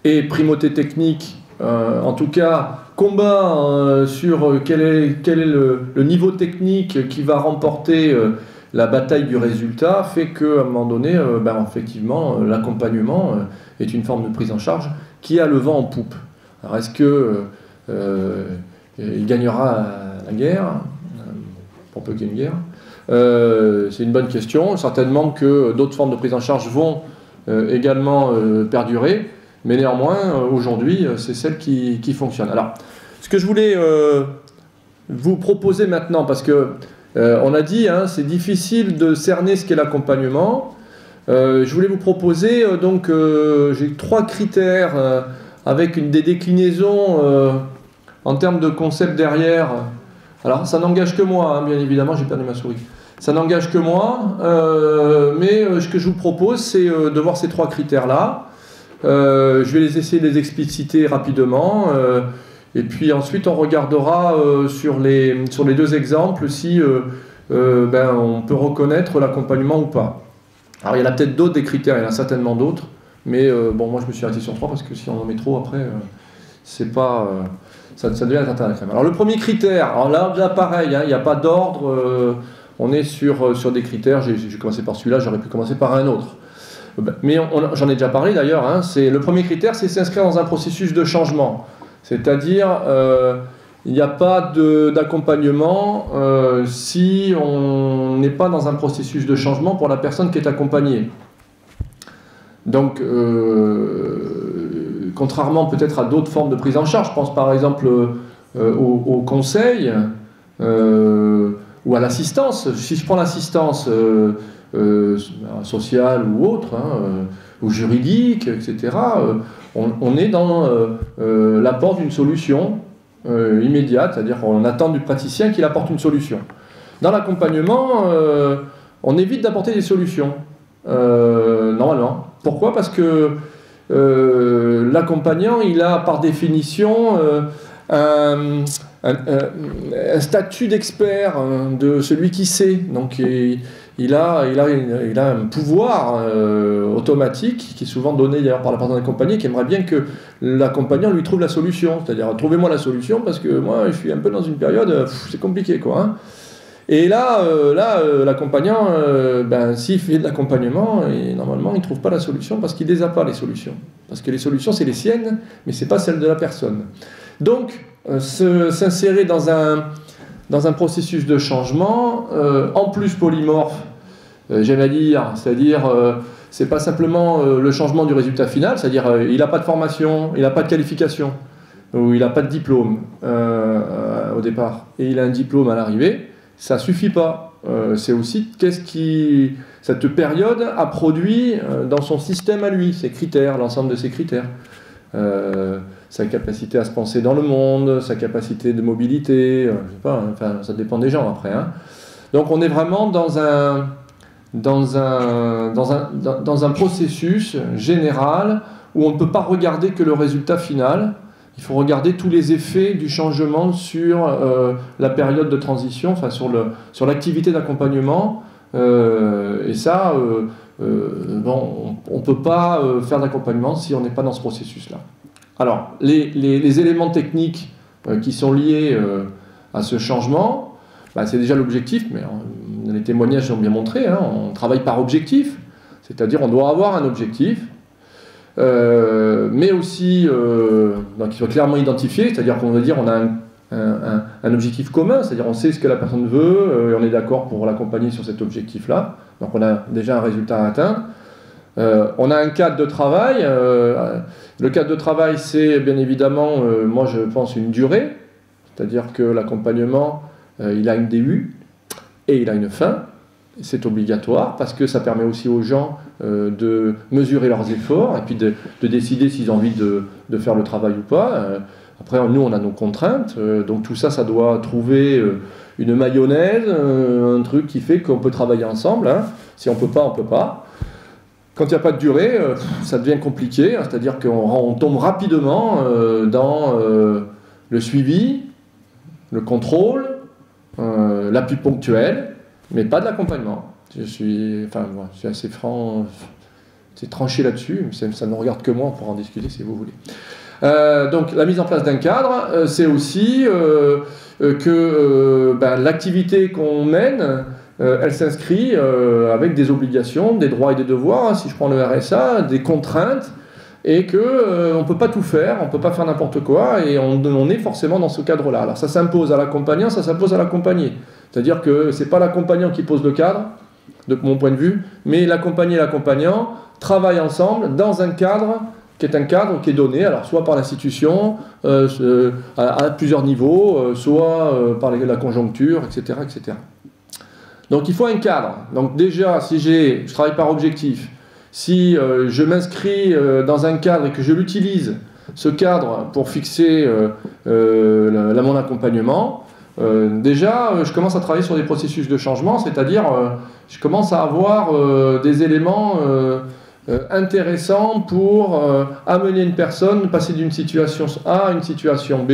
et primauté technique, en tout cas combat sur quel est le niveau technique qui va remporter la bataille du résultat, fait qu'à un moment donné, effectivement, l'accompagnement est une forme de prise en charge qui a le vent en poupe. Alors est-ce qu'il gagnera la guerre, pour peu qu'il y ait une guerre? C'est une bonne question. Certainement que d'autres formes de prise en charge vont également perdurer. Mais néanmoins, aujourd'hui, c'est celle qui fonctionne. Alors, ce que je voulais vous proposer maintenant, parce que on a dit, c'est difficile de cerner ce qu'est l'accompagnement. Je voulais vous proposer, j'ai 3 critères avec des déclinaisons en termes de concept derrière. Alors, ça n'engage que moi, bien évidemment, j'ai perdu ma souris. Ça n'engage que moi, mais ce que je vous propose, c'est de voir ces 3 critères-là. Je vais essayer de les expliciter rapidement, et puis ensuite on regardera sur les 2 exemples si on peut reconnaître l'accompagnement ou pas. Alors il y en a peut-être d'autres des critères, il y en a certainement d'autres, mais bon, moi je me suis arrêté sur 3 parce que si on en met trop après, c'est pas, ça devient un tartare à la crème. Alors le premier critère, alors là pareil, hein, il n'y a pas d'ordre, on est sur des critères, j'ai commencé par celui-là, j'aurais pu commencer par un autre. Mais j'en ai déjà parlé d'ailleurs, hein, le premier critère, c'est s'inscrire dans un processus de changement. C'est-à-dire, il n'y a pas d'accompagnement si on n'est pas dans un processus de changement pour la personne qui est accompagnée. Donc, contrairement peut-être à d'autres formes de prise en charge, je pense par exemple au conseil ou à l'assistance. Si je prends l'assistance sociale ou autre, hein, ou juridique, etc., on est dans l'apport d'une solution immédiate, c'est-à-dire qu'on attend du praticien qu'il apporte une solution. Dans l'accompagnement, on évite d'apporter des solutions, normalement. Pourquoi? Parce que l'accompagnant, il a par définition un statut d'expert, de celui qui sait. Donc il a un pouvoir automatique qui est souvent donné d'ailleurs par la personne accompagnée, qui aimerait bien que l'accompagnant lui trouve la solution. C'est-à-dire, trouvez-moi la solution parce que moi je suis un peu dans une période, c'est compliqué quoi. Hein. Et là, l'accompagnant, s'il fait de l'accompagnement, normalement il ne trouve pas la solution parce qu'il ne les a pas les solutions. Parce que les solutions c'est les siennes, mais ce n'est pas celles de la personne. Donc, s'insérer dans un processus de changement, en plus polymorphe, j'aime à dire, c'est-à-dire, c'est pas simplement le changement du résultat final, c'est-à-dire, il n'a pas de formation, il n'a pas de qualification, ou il n'a pas de diplôme au départ, et il a un diplôme à l'arrivée, ça suffit pas. C'est aussi cette période a produit dans son système à lui, ses critères, l'ensemble de ses critères. Sa capacité à se penser dans le monde, sa capacité de mobilité, je sais pas, enfin, ça dépend des gens après. Hein. Donc on est vraiment dans un processus général où on ne peut pas regarder que le résultat final, il faut regarder tous les effets du changement sur la période de transition, enfin sur l'activité d'accompagnement, et ça, on ne peut pas faire d'accompagnement si on n'est pas dans ce processus-là. Alors, les éléments techniques qui sont liés à ce changement, c'est déjà l'objectif, mais les témoignages ont bien montré, hein, on travaille par objectif, c'est-à-dire on doit avoir un objectif, mais aussi donc il faut clairement identifier, c'est-à-dire qu'on veut dire on a un objectif commun, c'est-à-dire on sait ce que la personne veut et on est d'accord pour l'accompagner sur cet objectif-là, donc on a déjà un résultat à atteindre. On a un cadre de travail. Le cadre de travail, c'est bien évidemment, moi je pense, une durée, c'est-à-dire que l'accompagnement, il a une début et il a une fin. C'est obligatoire parce que ça permet aussi aux gens de mesurer leurs efforts et puis de décider s'ils ont envie de faire le travail ou pas. Après, nous, on a nos contraintes, donc tout ça, ça doit trouver une mayonnaise, un truc qui fait qu'on peut travailler ensemble. Hein. Si on peut pas, on peut pas. Quand il n'y a pas de durée, ça devient compliqué, hein, c'est-à-dire qu'on tombe rapidement dans le suivi, le contrôle, l'appui ponctuel, mais pas de l'accompagnement. Je suis assez franc, c'est tranché là-dessus, mais ça ne regarde que moi, on pourra en discuter si vous voulez. Donc la mise en place d'un cadre, c'est aussi que l'activité qu'on mène, elle s'inscrit avec des obligations, des droits et des devoirs, hein, si je prends le RSA, des contraintes, et qu'on ne peut pas tout faire, on ne peut pas faire n'importe quoi, et on est forcément dans ce cadre-là. Alors ça s'impose à l'accompagnant, ça s'impose à l'accompagné. C'est-à-dire que ce n'est pas l'accompagnant qui pose le cadre, de mon point de vue, mais l'accompagné et l'accompagnant travaillent ensemble dans un cadre qui est un cadre qui est donné, alors soit par l'institution, à plusieurs niveaux, soit par la conjoncture, etc., etc. Donc il faut un cadre. Donc déjà, si je travaille par objectif, si je m'inscris dans un cadre et que je l'utilise, ce cadre, pour fixer mon accompagnement, déjà, je commence à travailler sur des processus de changement, c'est-à-dire je commence à avoir des éléments intéressants pour amener une personne, passer d'une situation A à une situation B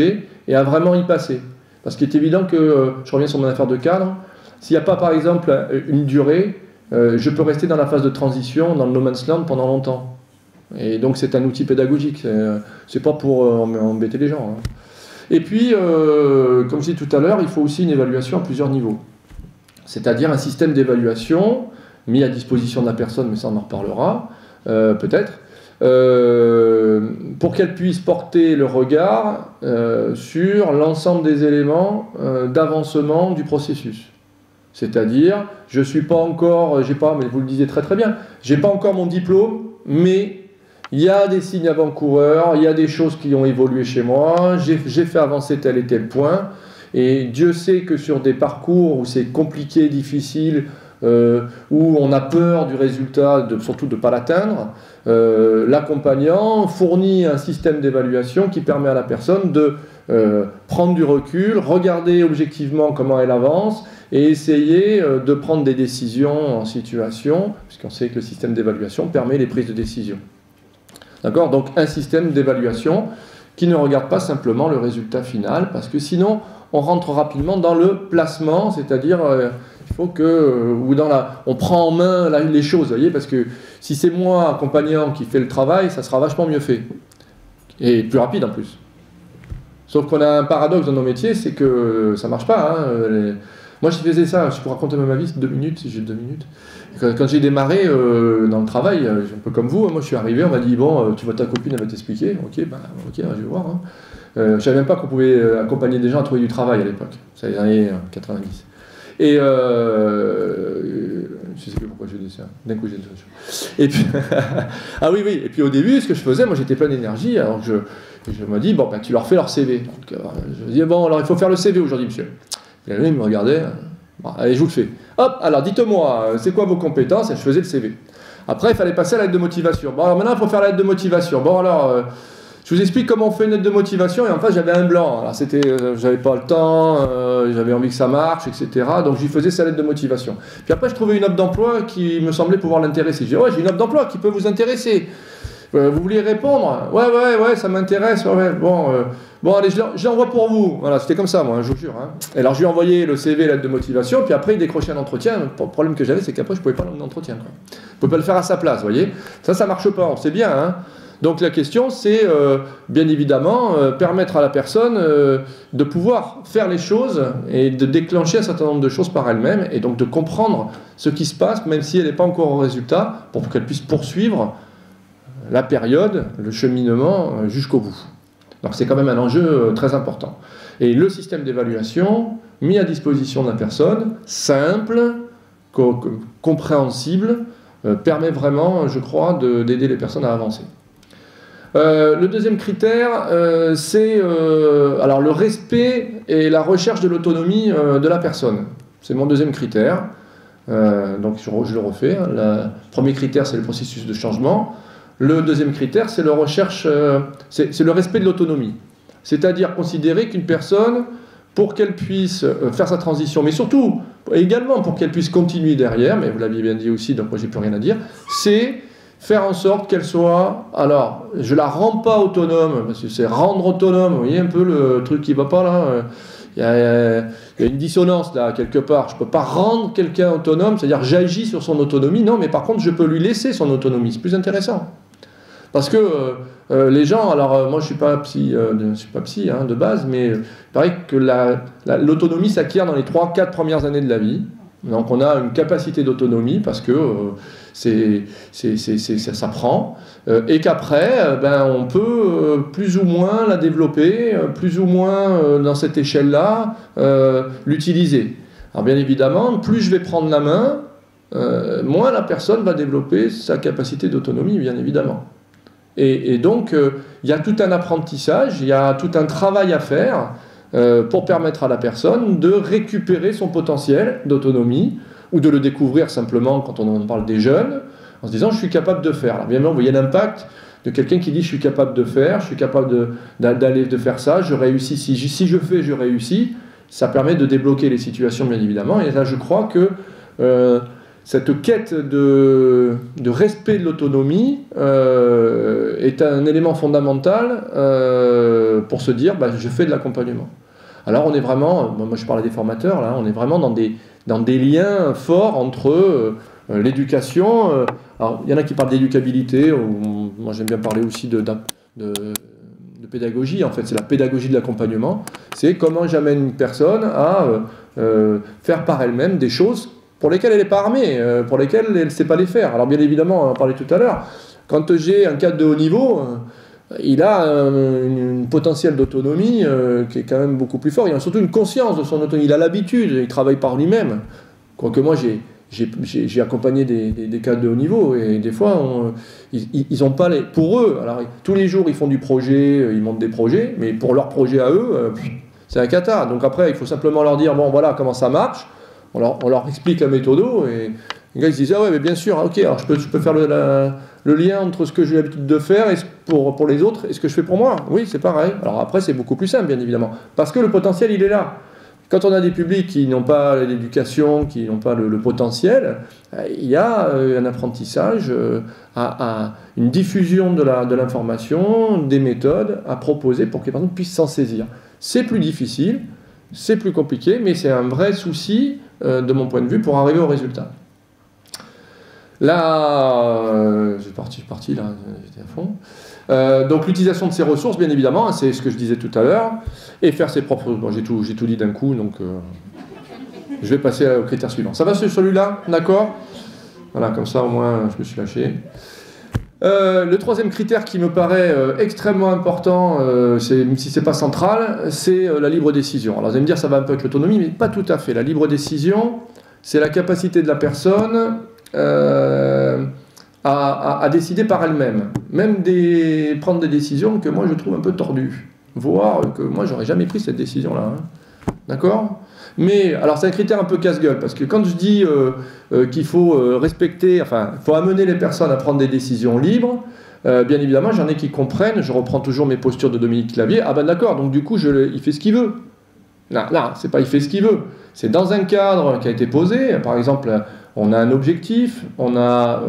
et à vraiment y passer. Parce qu'il est évident que, je reviens sur mon affaire de cadre, s'il n'y a pas, par exemple, une durée, je peux rester dans la phase de transition, dans le no man's land pendant longtemps. Et donc c'est un outil pédagogique, c'est pas pour embêter les gens. Hein. Et puis, comme je disais tout à l'heure, il faut aussi une évaluation à plusieurs niveaux. C'est-à-dire un système d'évaluation mis à disposition de la personne, mais ça on en reparlera peut-être, pour qu'elle puisse porter le regard sur l'ensemble des éléments d'avancement du processus. C'est-à-dire, je ne suis pas encore, j'ai pas, mais vous le disiez très très bien, j'ai pas encore mon diplôme, mais il y a des signes avant-coureurs, il y a des choses qui ont évolué chez moi, j'ai fait avancer tel et tel point, et Dieu sait que sur des parcours où c'est compliqué, difficile, où on a peur du résultat, surtout de ne pas l'atteindre, l'accompagnant fournit un système d'évaluation qui permet à la personne de prendre du recul, regarder objectivement comment elle avance, et essayer de prendre des décisions en situation, puisqu'on sait que le système d'évaluation permet les prises de décision. D'accord ? Donc un système d'évaluation qui ne regarde pas simplement le résultat final, parce que sinon on rentre rapidement dans le placement, c'est-à-dire il faut que, on prend en main les choses, vous voyez, parce que si c'est moi, accompagnant, qui fait le travail, ça sera vachement mieux fait, et plus rapide en plus. Sauf qu'on a un paradoxe dans nos métiers, c'est que ça ne marche pas. Hein, Moi, je faisais ça, je peux raconter ma vie, 2 minutes, si j'ai 2 minutes. Quand j'ai démarré dans le travail, un peu comme vous, moi je suis arrivé, on m'a dit, bon, tu vois ta copine, elle va t'expliquer. Ok, je vais voir. Hein. Je ne savais même pas qu'on pouvait accompagner des gens à trouver du travail à l'époque. C'est les années 90. Et je ne sais plus pourquoi je dis ça. D'un coup, j'ai une chose. Et puis, ah oui, et puis au début, ce que je faisais, moi j'étais plein d'énergie, alors je me dis, bon, tu leur fais leur CV. Donc, je dis, bon, alors il faut faire le CV aujourd'hui, monsieur. Et là, il me regardait, bon, allez, je vous le fais. Hop, alors dites-moi, c'est quoi vos compétences? Et je faisais le CV. Après, il fallait passer à la lettre de motivation. Bon, alors maintenant, il faut faire la lettre de motivation. Bon, alors, je vous explique comment on fait une lettre de motivation. Et en fait, j'avais un blanc. Alors, j'avais pas le temps, j'avais envie que ça marche, etc. Donc, je lui faisais sa lettre de motivation. Puis après, je trouvais une offre d'emploi qui me semblait pouvoir l'intéresser. Je dis, ouais, j'ai une offre d'emploi qui peut vous intéresser. Vous vouliez répondre? Ouais, ça m'intéresse. Ouais. Bon, allez, je l'envoie pour vous. Voilà, c'était comme ça, moi, je vous jure. Hein. Et alors, je lui ai envoyé le CV, l'aide de motivation, puis après, il décrochait un entretien. Le problème que j'avais, c'est qu'après, je ne pouvais pas l'emmener en entretien. Je ne pouvais pas le faire à sa place, vous voyez. Ça ne marche pas, on sait bien. Hein. Donc, la question, c'est, bien évidemment, permettre à la personne de pouvoir faire les choses et de déclencher un certain nombre de choses par elle-même, et donc de comprendre ce qui se passe, même si elle n'est pas encore au résultat, pour qu'elle puisse poursuivre la période, le cheminement jusqu'au bout. Donc c'est quand même un enjeu très important. Et le système d'évaluation mis à disposition de la personne, simple, compréhensible, permet vraiment, je crois, d'aider les personnes à avancer. Le deuxième critère, c'est alors le respect et la recherche de l'autonomie de la personne. C'est mon deuxième critère. Donc je le refais. Hein. Le premier critère, c'est le processus de changement. Le deuxième critère, c'est c'est le respect de l'autonomie. C'est-à-dire considérer qu'une personne, pour qu'elle puisse faire sa transition, mais surtout, également pour qu'elle puisse continuer derrière, mais vous l'aviez bien dit aussi, donc moi j'ai plus rien à dire, c'est faire en sorte qu'elle soit, alors, je la rends pas autonome, parce que c'est rendre autonome, vous voyez un peu le truc qui va pas là, il y a une dissonance là, quelque part. Je ne peux pas rendre quelqu'un autonome, c'est-à-dire j'agis sur son autonomie, non, mais par contre je peux lui laisser son autonomie, c'est plus intéressant. Parce que les gens, alors moi je ne suis pas psy hein, de base, mais il paraît que l'autonomie s'acquiert dans les 3-4 premières années de la vie. Donc on a une capacité d'autonomie parce que ça prend, et qu'après on peut plus ou moins la développer, plus ou moins dans cette échelle-là l'utiliser. Alors bien évidemment, plus je vais prendre la main, moins la personne va développer sa capacité d'autonomie, bien évidemment. Et donc il y a tout un apprentissage, il y a tout un travail à faire pour permettre à la personne de récupérer son potentiel d'autonomie ou de le découvrir simplement quand on en parle des jeunes en se disant je suis capable de faire. Alors bien évidemment, vous voyez l'impact de quelqu'un qui dit je suis capable de faire, je suis capable de faire ça, je réussis, si je fais, je réussis. Ça permet de débloquer les situations bien évidemment, et là je crois que cette quête de respect de l'autonomie est un élément fondamental pour se dire je fais de l'accompagnement. Alors on est vraiment, moi je parle à des formateurs, là, on est vraiment dans dans des liens forts entre l'éducation. Alors, il y en a qui parlent d'éducabilité, moi j'aime bien parler aussi de pédagogie, en fait, c'est la pédagogie de l'accompagnement. C'est comment j'amène une personne à faire par elle-même des choses pour lesquelles elle n'est pas armée, pour lesquelles elle ne sait pas les faire. Alors bien évidemment, on en parlait tout à l'heure, quand j'ai un cadre de haut niveau, il a un potentiel d'autonomie qui est quand même beaucoup plus fort. Il a surtout une conscience de son autonomie. Il a l'habitude, il travaille par lui-même. Quoique moi, j'ai accompagné des cadres de haut niveau et des fois, ils n'ont pas les... Pour eux, alors tous les jours, ils font du projet, ils montent des projets, mais pour leur projet à eux, c'est un cata. Donc après, il faut simplement leur dire, bon, voilà comment ça marche. On leur explique la méthode et les gars ils se disent, ah ouais, mais bien sûr, ok, alors je peux faire le lien entre ce que j'ai l'habitude de faire et pour les autres et ce que je fais pour moi. Oui, c'est pareil. Alors après, c'est beaucoup plus simple, bien évidemment, parce que le potentiel, il est là. Quand on a des publics qui n'ont pas l'éducation, qui n'ont pas le potentiel, il y a un apprentissage, une diffusion de l'information, des méthodes à proposer pour que les personnes puissent s'en saisir. C'est plus difficile, c'est plus compliqué, mais c'est un vrai souci de mon point de vue pour arriver au résultat. Là, je suis parti là, j'étais à fond. Donc l'utilisation de ces ressources, bien évidemment, c'est ce que je disais tout à l'heure, et faire ses propres... Bon, j'ai tout dit d'un coup, donc je vais passer au critère suivant. Ça va celui-là, d'accord? Voilà, comme ça au moins je me suis lâché. Le troisième critère qui me paraît extrêmement important, même si ce n'est pas central, c'est la libre décision. Alors vous allez me dire, ça va un peu avec l'autonomie, mais pas tout à fait. La libre décision, c'est la capacité de la personne à décider par elle-même. Même prendre des décisions que moi je trouve un peu tordues. Voire que moi j'aurais jamais pris cette décision-là. Hein. D'accord ? Mais, alors c'est un critère un peu casse-gueule, parce que quand je dis qu'il faut respecter, enfin, il faut amener les personnes à prendre des décisions libres, bien évidemment, j'en ai qui comprennent, je reprends toujours mes postures de Dominique Clavier, ah ben d'accord, donc du coup, il fait ce qu'il veut. Non, c'est pas il fait ce qu'il veut, c'est dans un cadre qui a été posé, par exemple, on a un objectif, on a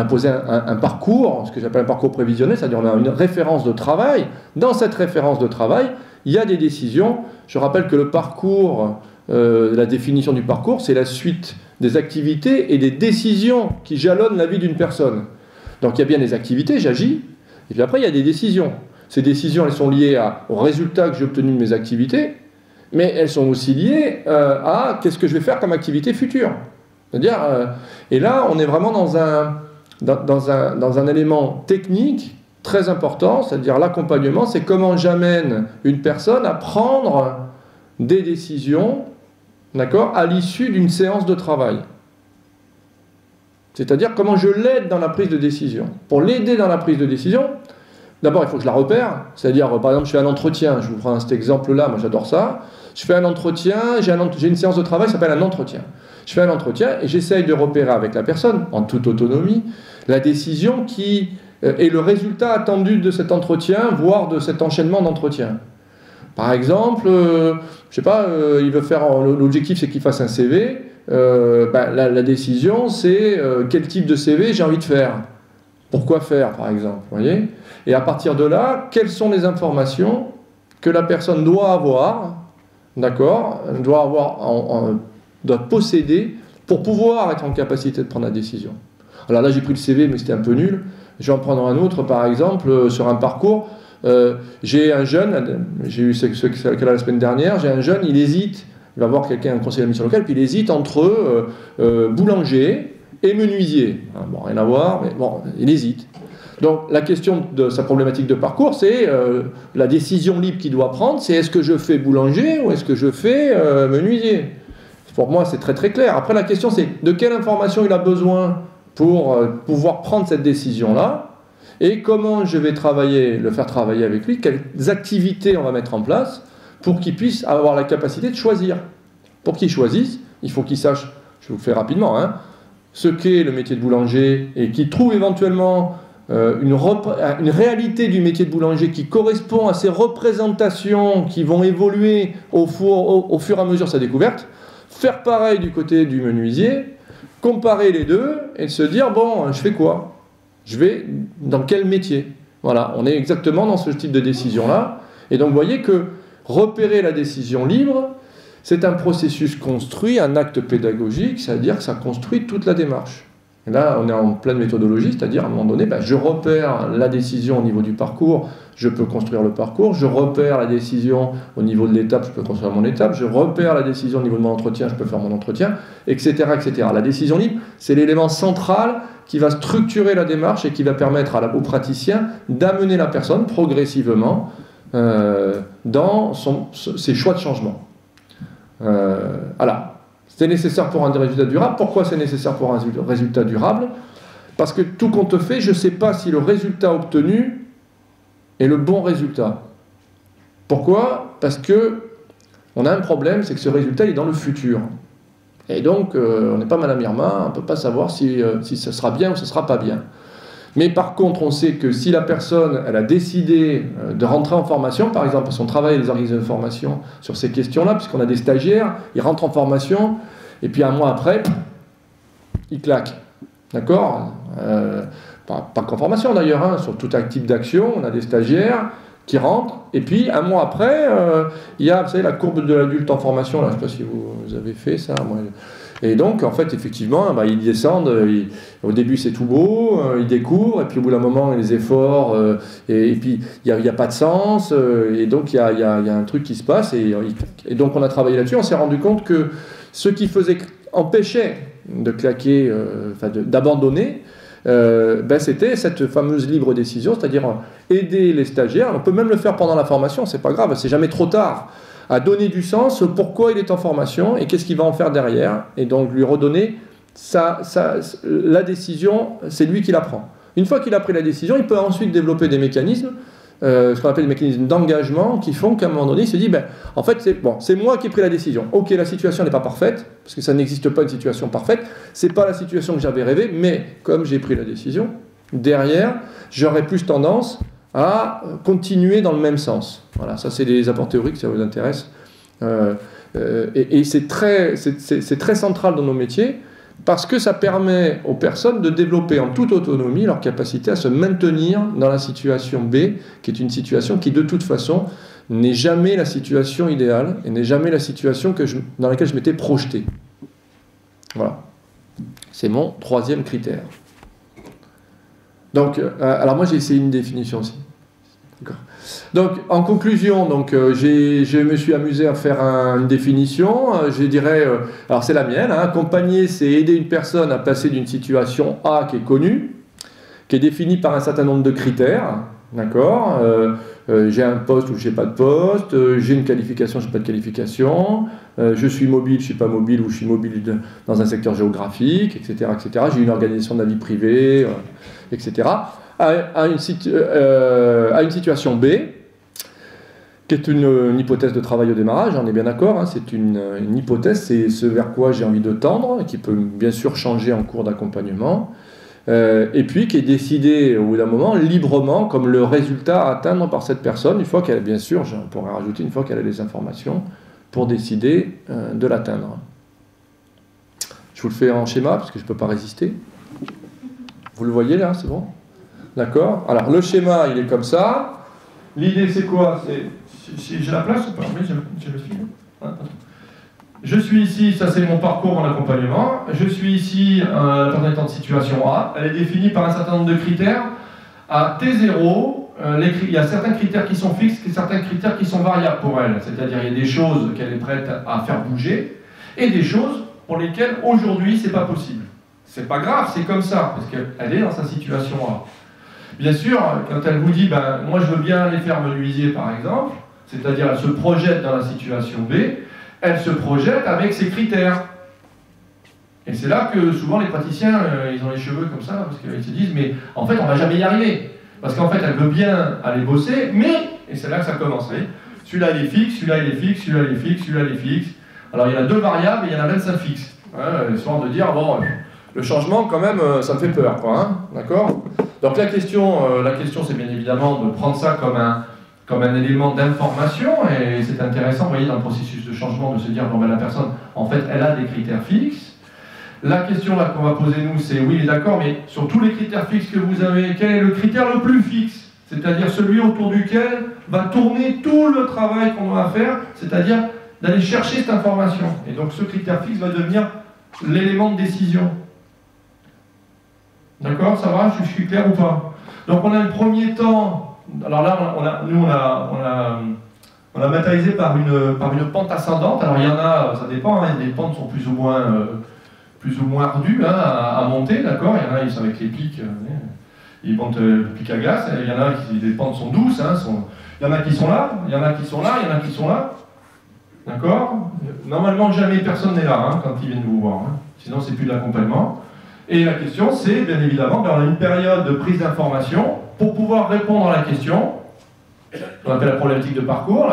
posé un parcours, ce que j'appelle un parcours prévisionnel, c'est-à-dire on a une référence de travail, dans cette référence de travail, il y a des décisions. Je rappelle que le parcours, la définition du parcours, c'est la suite des activités et des décisions qui jalonnent la vie d'une personne. Donc il y a bien des activités, j'agis, et puis après il y a des décisions. Ces décisions, elles sont liées au résultat que j'ai obtenu de mes activités, mais elles sont aussi liées à qu'est-ce que je vais faire comme activité future. C'est-à-dire, et là, on est vraiment dans un élément technique très important, c'est-à-dire l'accompagnement, c'est comment j'amène une personne à prendre des décisions, d'accord, à l'issue d'une séance de travail. C'est-à-dire comment je l'aide dans la prise de décision. Pour l'aider dans la prise de décision, d'abord il faut que je la repère, c'est-à-dire par exemple je fais un entretien, je vous prends cet exemple-là, moi j'adore ça, je fais un entretien, j'ai une séance de travail qui s'appelle un entretien. Je fais un entretien et j'essaye de repérer avec la personne, en toute autonomie, la décision qui est le résultat attendu de cet entretien, voire de cet enchaînement d'entretien. Par exemple, je sais pas, il veut faire, l'objectif c'est qu'il fasse un CV, la décision c'est quel type de CV j'ai envie de faire. Pourquoi faire, par exemple, voyez ? Et à partir de là, quelles sont les informations que la personne doit avoir, d'accord, doit posséder pour pouvoir être en capacité de prendre la décision. Alors là, j'ai pris le CV, mais c'était un peu nul. Je vais en prendre un autre, par exemple, sur un parcours. J'ai un jeune, j'ai eu ce cas-là la semaine dernière, j'ai un jeune, il hésite, il va voir quelqu'un, un conseiller d'administration locale, puis il hésite entre boulanger et menuisier. Bon, rien à voir, mais bon, il hésite. Donc la question de sa problématique de parcours, c'est la décision libre qu'il doit prendre, c'est est-ce que je fais boulanger ou est-ce que je fais menuisier ? Pour moi, c'est très très clair. Après, la question, c'est de quelle information il a besoin pour pouvoir prendre cette décision-là et comment je vais le faire travailler avec lui, quelles activités on va mettre en place pour qu'il puisse avoir la capacité de choisir. Pour qu'il choisisse, il faut qu'il sache, je vous le fais rapidement, hein, ce qu'est le métier de boulanger et qu'il trouve éventuellement une réalité du métier de boulanger qui correspond à ces représentations qui vont évoluer au fur et à mesure de sa découverte. Faire pareil du côté du menuisier, comparer les deux et se dire, bon, je fais quoi ? Je vais dans quel métier ? Voilà, on est exactement dans ce type de décision-là. Et donc, vous voyez que repérer la décision libre, c'est un processus construit, un acte pédagogique, c'est-à-dire que ça construit toute la démarche. Et là, on est en pleine méthodologie, c'est-à-dire à un moment donné, ben, je repère la décision au niveau du parcours, je peux construire le parcours, je repère la décision au niveau de l'étape, je peux construire mon étape, je repère la décision au niveau de mon entretien, je peux faire mon entretien, etc. etc. La décision libre, c'est l'élément central qui va structurer la démarche et qui va permettre au praticien d'amener la personne progressivement dans ses choix de changement. Voilà. C'est nécessaire pour un résultat durable. Pourquoi c'est nécessaire pour un résultat durable? Parce que tout compte fait, je ne sais pas si le résultat obtenu est le bon résultat. Pourquoi? Parce que on a un problème, c'est que ce résultat est dans le futur. Et donc, on n'est pas Madame Irma, on ne peut pas savoir si ça sera bien ou ça ne sera pas bien. Mais par contre, on sait que si la personne elle a décidé de rentrer en formation, par exemple, son travail les organismes de formation sur ces questions-là, puisqu'on a des stagiaires, ils rentrent en formation, et puis un mois après, ils claquent. D'accord? Pas qu'en formation d'ailleurs, hein, sur tout un type d'action, on a des stagiaires qui rentrent, et puis un mois après, il y a, vous savez, la courbe de l'adulte en formation, là, je ne sais pas si vous avez fait ça, moi. Et donc, en fait, effectivement, bah, ils descendent, au début c'est tout beau, ils découvrent, et puis au bout d'un moment, les efforts, et puis il n'y a pas de sens, et donc il y a un truc qui se passe, et donc on a travaillé là-dessus, on s'est rendu compte que ce qui empêchait de claquer, d'abandonner, ben c'était cette fameuse libre décision, c'est-à-dire aider les stagiaires, on peut même le faire pendant la formation, c'est pas grave, c'est jamais trop tard, à donner du sens, pourquoi il est en formation et qu'est-ce qu'il va en faire derrière, et donc lui redonner la décision, c'est lui qui la prend. Une fois qu'il a pris la décision, il peut ensuite développer des mécanismes, ce qu'on appelle des mécanismes d'engagement, qui font qu'à un moment donné, il se dit, ben, en fait, c'est moi qui ai pris la décision. Ok, la situation n'est pas parfaite, parce que ça n'existe pas une situation parfaite, c'est pas la situation que j'avais rêvé, mais comme j'ai pris la décision, derrière, j'aurais plus tendance à continuer dans le même sens. Voilà, ça c'est des apports théoriques, si ça vous intéresse. Et c'est très central dans nos métiers, parce que ça permet aux personnes de développer en toute autonomie leur capacité à se maintenir dans la situation B, qui est une situation qui de toute façon n'est jamais la situation idéale, et n'est jamais la situation dans laquelle je m'étais projeté. Voilà. C'est mon troisième critère. Donc, alors moi j'ai essayé une définition aussi. Donc, en conclusion, je me suis amusé à faire une définition. Je dirais, alors c'est la mienne, hein, accompagner, c'est aider une personne à passer d'une situation A qui est connue, qui est définie par un certain nombre de critères, d'accord, j'ai un poste ou je n'ai pas de poste, j'ai une qualification, je n'ai pas de qualification, je suis mobile, je ne suis pas mobile ou je suis mobile dans un secteur géographique, etc., etc. J'ai une organisation de la vie privée, etc., à une situation B, qui est une hypothèse de travail au démarrage, on est bien d'accord, hein, c'est une hypothèse, c'est ce vers quoi j'ai envie de tendre, qui peut bien sûr changer en cours d'accompagnement, et puis qui est décidé au bout d'un moment librement comme le résultat à atteindre par cette personne, une fois qu'elle, bien sûr, je pourrais rajouter, une fois qu'elle a les informations pour décider de l'atteindre. Je vous le fais en schéma, parce que je ne peux pas résister. Vous le voyez là, c'est bon? D'accord? Alors le schéma, il est comme ça. L'idée, c'est quoi? Si j'ai la place ou pas? Oui, j'ai le fil. Je suis ici, ça c'est mon parcours en accompagnement. Je suis ici, la personne est en situation A. Elle est définie par un certain nombre de critères. À T0, il y a certains critères qui sont fixes et certains critères qui sont variables pour elle. C'est-à-dire, il y a des choses qu'elle est prête à faire bouger et des choses pour lesquelles aujourd'hui, c'est pas possible. C'est pas grave, c'est comme ça, parce qu'elle est dans sa situation A. Bien sûr, quand elle vous dit, ben, moi je veux bien aller faire menuisier par exemple, c'est-à-dire elle se projette dans la situation B, elle se projette avec ses critères. Et c'est là que souvent les praticiens, ils ont les cheveux comme ça, parce qu'ils se disent, mais en fait on ne va jamais y arriver. Parce qu'en fait elle veut bien aller bosser, mais, et c'est là que ça commence, celui-là il est fixe, celui-là il est fixe, celui-là il est fixe, celui-là il est fixe. Alors il y en a 2 variables et il y en a 25 fixes. Histoire de dire, bon, le changement quand même, ça me fait peur, quoi, hein, d'accord? Donc la question c'est bien évidemment de prendre ça comme un élément d'information, et c'est intéressant, vous voyez, dans le processus de changement, de se dire, bon ben la personne, en fait, elle a des critères fixes. La question là qu'on va poser nous, c'est, oui, d'accord, mais sur tous les critères fixes que vous avez, quel est le critère le plus fixe? C'est-à-dire celui autour duquel va tourner tout le travail qu'on va faire, c'est-à-dire
d'aller chercher cette information. Et donc ce critère fixe va devenir l'élément de décision. D'accord? Ça va? Je suis clair ou pas? Donc on a un premier temps, alors là on a matérialisé par une pente ascendante. Alors il y en a, ça dépend, hein, les pentes sont plus ou moins ardues hein, à monter, d'accord? Il y en a, ils sont avec les pics, ils montent le pic à glace, il y en a qui, les pentes sont douces, hein, il y en a qui sont là, il y en a qui sont là, il y en a qui sont là. D'accord? Normalement, jamais personne n'est là hein, quand ils viennent vous voir, hein. Sinon c'est plus de l'accompagnement. Et la question, c'est, bien évidemment, on a une période de prise d'information pour pouvoir répondre à la question, qu'on appelle la problématique de parcours,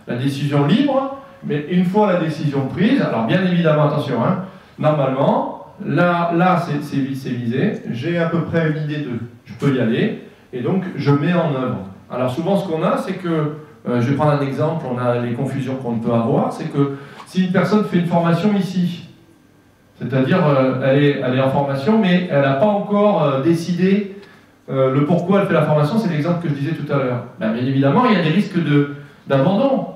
la décision libre, mais une fois la décision prise, alors bien évidemment, attention, hein, normalement, là c'est visé, j'ai à peu près une idée de je peux y aller, et donc je mets en œuvre. Alors souvent ce qu'on a, c'est que, je vais prendre un exemple, on a les confusions qu'on peut avoir, c'est que si une personne fait une formation ici, c'est-à-dire elle est en formation, mais elle n'a pas encore décidé le pourquoi elle fait la formation, c'est l'exemple que je disais tout à l'heure. Ben, bien évidemment, il y a des risques d'abandon,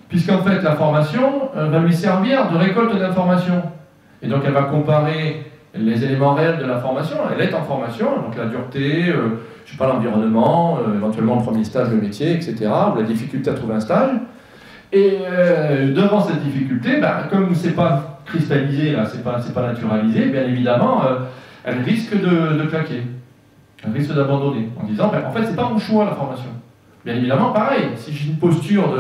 puisqu'en fait la formation va lui servir de récolte d'informations. Et donc elle va comparer les éléments réels de la formation, elle est en formation, donc la dureté, je sais pas, l'environnement, éventuellement le premier stage, le métier, etc., ou la difficulté à trouver un stage. Et devant cette difficulté, ben, comme c'est pas cristallisé, là, c'est pas naturalisé, bien évidemment, elle risque de claquer. Elle risque d'abandonner, en disant, ben, en fait, c'est pas mon choix, la formation. Bien évidemment, pareil, si j'ai une posture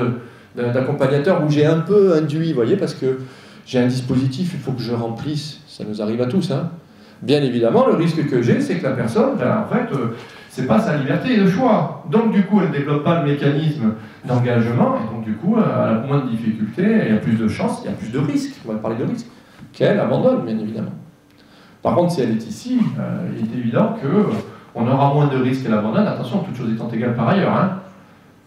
d'accompagnateur où j'ai un peu induit, vous voyez, parce que j'ai un dispositif, il faut que je remplisse, ça nous arrive à tous, hein. Bien évidemment, le risque que j'ai, c'est que la personne, ben, en fait, c'est pas sa liberté de choix. Donc, du coup, elle ne développe pas le mécanisme d'engagement, et donc, du coup, elle a moins de difficultés, il y a plus de chances, il y a plus de risques, on va parler de risques, qu'elle abandonne, bien évidemment. Par contre, si elle est ici, il est évident qu'on aura moins de risques qu'elle abandonne, attention, toutes choses étant égales par ailleurs, hein.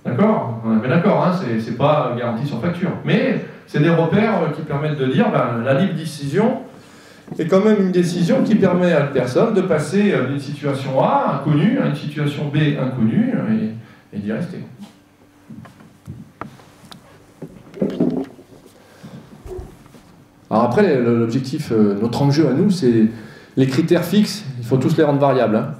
D'accord? On est bien d'accord, hein, c'est pas garanti sur facture. Mais c'est des repères qui permettent de dire, ben, la libre décision est quand même une décision qui permet à la personne de passer d'une situation A, inconnue, à une situation B, inconnue, et d'y rester. Alors après, l'objectif, notre enjeu à nous, c'est les critères fixes, il faut tous les rendre variables. Hein.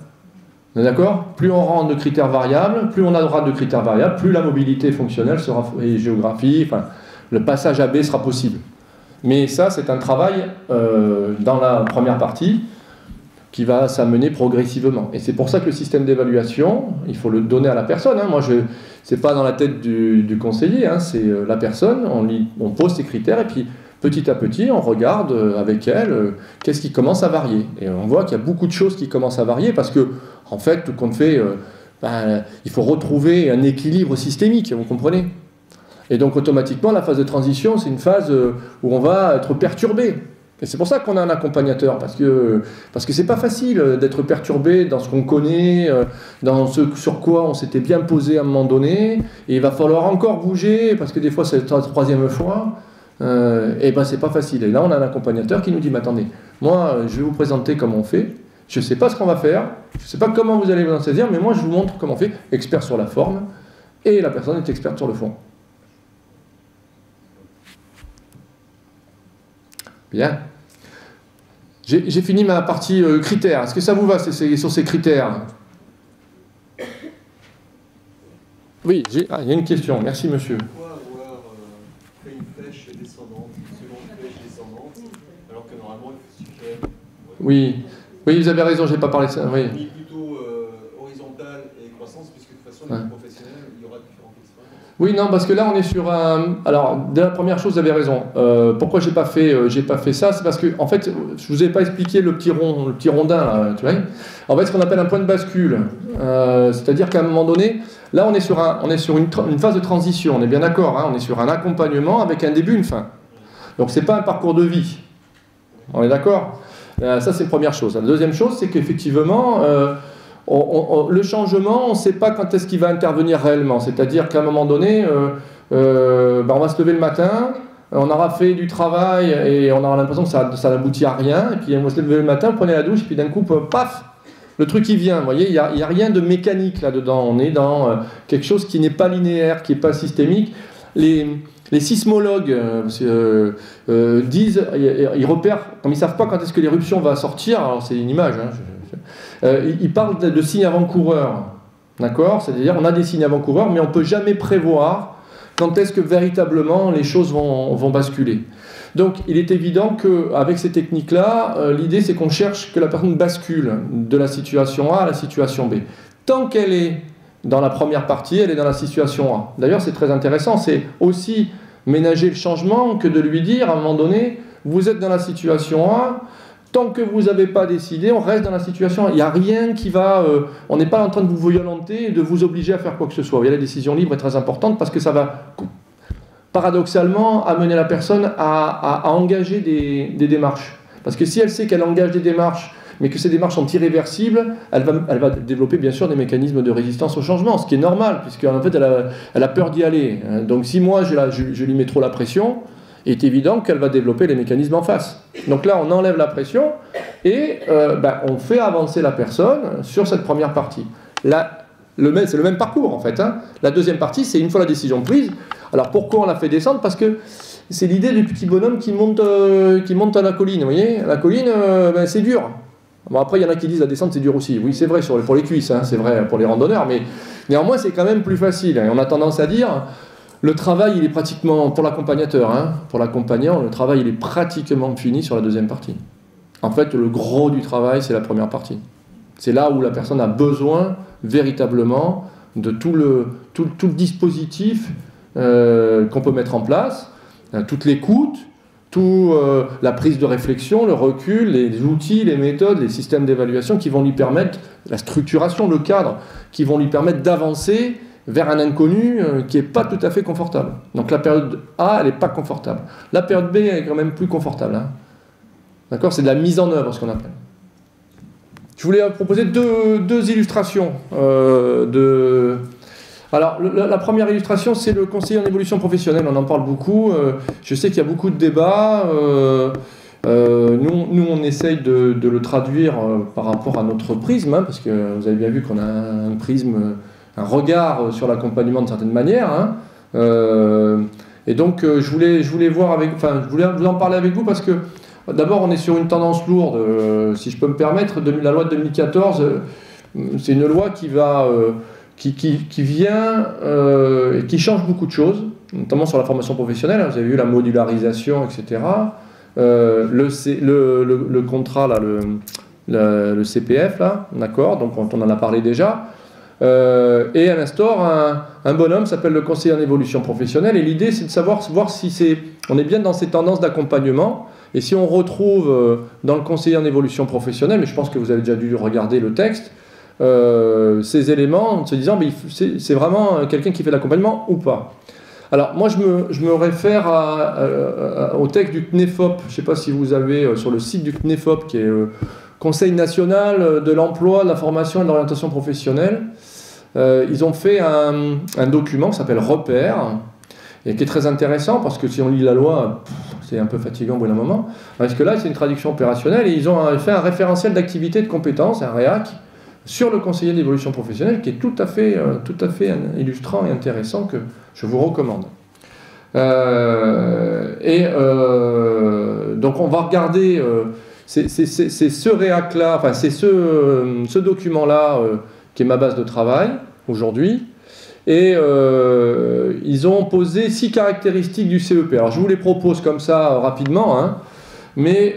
On est d'accord? Plus on rend de critères variables, plus on aura de critères variables, plus la mobilité fonctionnelle sera, et géographie, enfin, le passage à B sera possible. Mais ça, c'est un travail dans la première partie qui va s'amener progressivement. Et c'est pour ça que le système d'évaluation, il faut le donner à la personne. Hein. Moi, c'est pas dans la tête du conseiller, hein, c'est la personne, on pose ses critères et puis petit à petit, on regarde avec elle qu'est-ce qui commence à varier. Et on voit qu'il y a beaucoup de choses qui commencent à varier parce que, en fait, tout compte fait, il faut retrouver un équilibre systémique, vous comprenez? Et donc, automatiquement, la phase de transition, c'est une phase où on va être perturbé. Et c'est pour ça qu'on a un accompagnateur, parce que c'est pas facile d'être perturbé dans ce qu'on connaît, dans ce sur quoi on s'était bien posé à un moment donné, et il va falloir encore bouger, parce que des fois, c'est la troisième fois. Et ben c'est pas facile. Et là on a un accompagnateur qui nous dit mais attendez, moi je vais vous présenter comment on fait, je sais pas ce qu'on va faire, je sais pas comment vous allez vous en saisir, mais moi je vous montre comment on fait, expert sur la forme, et la personne est experte sur le fond. Bien. J'ai fini ma partie critères. Est-ce que ça vous va sur ces critères? Oui, il y a une question. Merci monsieur. Oui, vous avez raison, je n'ai pas parlé de ça. Oui.
Mais plutôt horizontale et croissance, puisque de toute façon, dans le professionnel, il y aura différentes expériences.
Oui, non, parce que là, on est sur un... Alors, dès la première chose, vous avez raison. Pourquoi j'ai pas fait ça? C'est parce que, en fait, je vous ai pas expliqué le petit rondin, là, tu vois. En fait, ce qu'on appelle un point de bascule. C'est-à-dire qu'à un moment donné, là, on est sur une phase de transition, on est bien d'accord, hein, on est sur un accompagnement avec un début, une fin. Donc, c'est pas un parcours de vie. On est d'accord? Ça, c'est la première chose. La deuxième chose, c'est qu'effectivement, le changement, on ne sait pas quand est-ce qu'il va intervenir réellement. C'est-à-dire qu'à un moment donné, on va se lever le matin, on aura fait du travail et on aura l'impression que ça n'aboutit à rien. Et puis on va se lever le matin, vous prenez la douche, et puis d'un coup, paf, le truc il vient. Vous voyez, il n'y a rien de mécanique là-dedans. On est dans quelque chose qui n'est pas linéaire, qui n'est pas systémique. les sismologues disent, ils repèrent, comme ils ne savent pas quand est-ce que l'éruption va sortir, alors c'est une image, hein, ils parlent de signes avant-coureurs. D'accord? C'est-à-dire, on a des signes avant-coureurs, mais on ne peut jamais prévoir quand est-ce que véritablement les choses vont basculer. Donc, il est évident qu'avec ces techniques-là, l'idée, c'est qu'on cherche que la personne bascule de la situation A à la situation B. Tant qu'elle est dans la première partie, elle est dans la situation A. D'ailleurs, c'est très intéressant, c'est aussi ménager le changement que de lui dire, à un moment donné, vous êtes dans la situation A, tant que vous n'avez pas décidé, on reste dans la situation. Il n'y a rien qui va... on n'est pas en train de vous violenter et de vous obliger à faire quoi que ce soit. La décision libre est très importante parce que ça va, paradoxalement, amener la personne à engager des démarches. Parce que si elle sait qu'elle engage des démarches, mais que ces démarches sont irréversibles, elle va développer bien sûr des mécanismes de résistance au changement, ce qui est normal, puisqu'en fait elle a peur d'y aller. Donc si moi je lui mets trop la pression, il est évident qu'elle va développer les mécanismes en face. Donc là, on enlève la pression et on fait avancer la personne sur cette première partie. Là, c'est le même parcours en fait. Hein. La deuxième partie, c'est une fois la décision prise. Alors pourquoi on la fait descendre? Parce que c'est l'idée du petit bonhomme qui monte à la colline. Vous voyez, la colline, c'est dur. Bon, après, il y en a qui disent la descente c'est dur aussi. Oui, c'est vrai pour les cuisses, hein, c'est vrai pour les randonneurs, mais néanmoins, c'est quand même plus facile. Et on a tendance à dire... Le travail, il est pratiquement, pour l'accompagnateur, hein, pour l'accompagnant, le travail, il est pratiquement fini sur la deuxième partie. En fait, le gros du travail, c'est la première partie. C'est là où la personne a besoin, véritablement, de tout le dispositif qu'on peut mettre en place, toute l'écoute, la prise de réflexion, le recul, les outils, les méthodes, les systèmes d'évaluation qui vont lui permettre, la structuration, le cadre, qui vont lui permettre d'avancer vers un inconnu qui n'est pas tout à fait confortable. Donc la période A, elle n'est pas confortable. La période B, elle est quand même plus confortable. Hein. D'accord? C'est de la mise en œuvre, ce qu'on appelle. Je voulais proposer deux illustrations. Alors, la première illustration, c'est le conseiller en évolution professionnelle. On en parle beaucoup. Je sais qu'il y a beaucoup de débats. Nous, on essaye de le traduire par rapport à notre prisme, hein, parce que vous avez bien vu qu'on a un prisme... un regard sur l'accompagnement de certaines manières. Hein. Et donc, je voulais vous en parler avec vous parce que, d'abord, on est sur une tendance lourde, si je peux me permettre. La loi de 2014, c'est une loi qui vient et qui change beaucoup de choses, notamment sur la formation professionnelle. Vous avez vu la modularisation, etc. Le contrat, là, le CPF, là, d'accord, donc on en a parlé déjà. Et elle instaure un bonhomme, s'appelle le conseiller en évolution professionnelle, et l'idée c'est de voir si on est bien dans ces tendances d'accompagnement, et si on retrouve dans le conseiller en évolution professionnelle, mais je pense que vous avez déjà dû regarder le texte, ces éléments en se disant mais c'est vraiment quelqu'un qui fait l'accompagnement ou pas. Alors moi je me réfère au texte du CNEFOP, je ne sais pas si vous avez sur le site du CNEFOP qui est Conseil national de l'emploi, de la formation et de l'orientation professionnelle. Ils ont fait un document qui s'appelle Repères, et qui est très intéressant parce que si on lit la loi, c'est un peu fatigant au bout d'un moment. Parce que là, c'est une traduction opérationnelle et ils ont fait un référentiel d'activité et de compétences, un REAC, sur le conseiller d'évolution professionnelle qui est tout à fait illustrant et intéressant que je vous recommande. Donc on va regarder... c'est ce REAC-là, enfin c'est ce document-là qui est ma base de travail aujourd'hui. Et ils ont posé 6 caractéristiques du CEP. Alors je vous les propose comme ça rapidement, hein, mais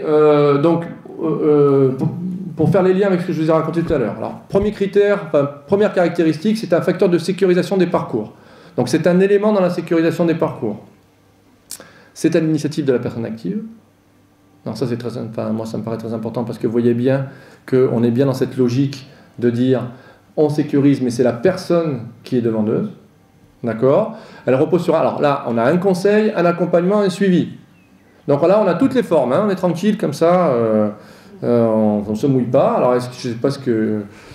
pour faire les liens avec ce que je vous ai raconté tout à l'heure. Alors premier critère, première caractéristique, c'est un facteur de sécurisation des parcours. Donc c'est un élément dans la sécurisation des parcours. C'est à l'initiative de la personne active. Alors ça, moi, ça me paraît très important parce que vous voyez bien qu'on est bien dans cette logique de dire on sécurise, mais c'est la personne qui est demandeuse. D'accord? Elle repose sur... Alors là, on a un conseil, un accompagnement, un suivi. Donc là, on a toutes les formes. Hein, on est tranquille comme ça, on ne se mouille pas. Alors je ne sais pas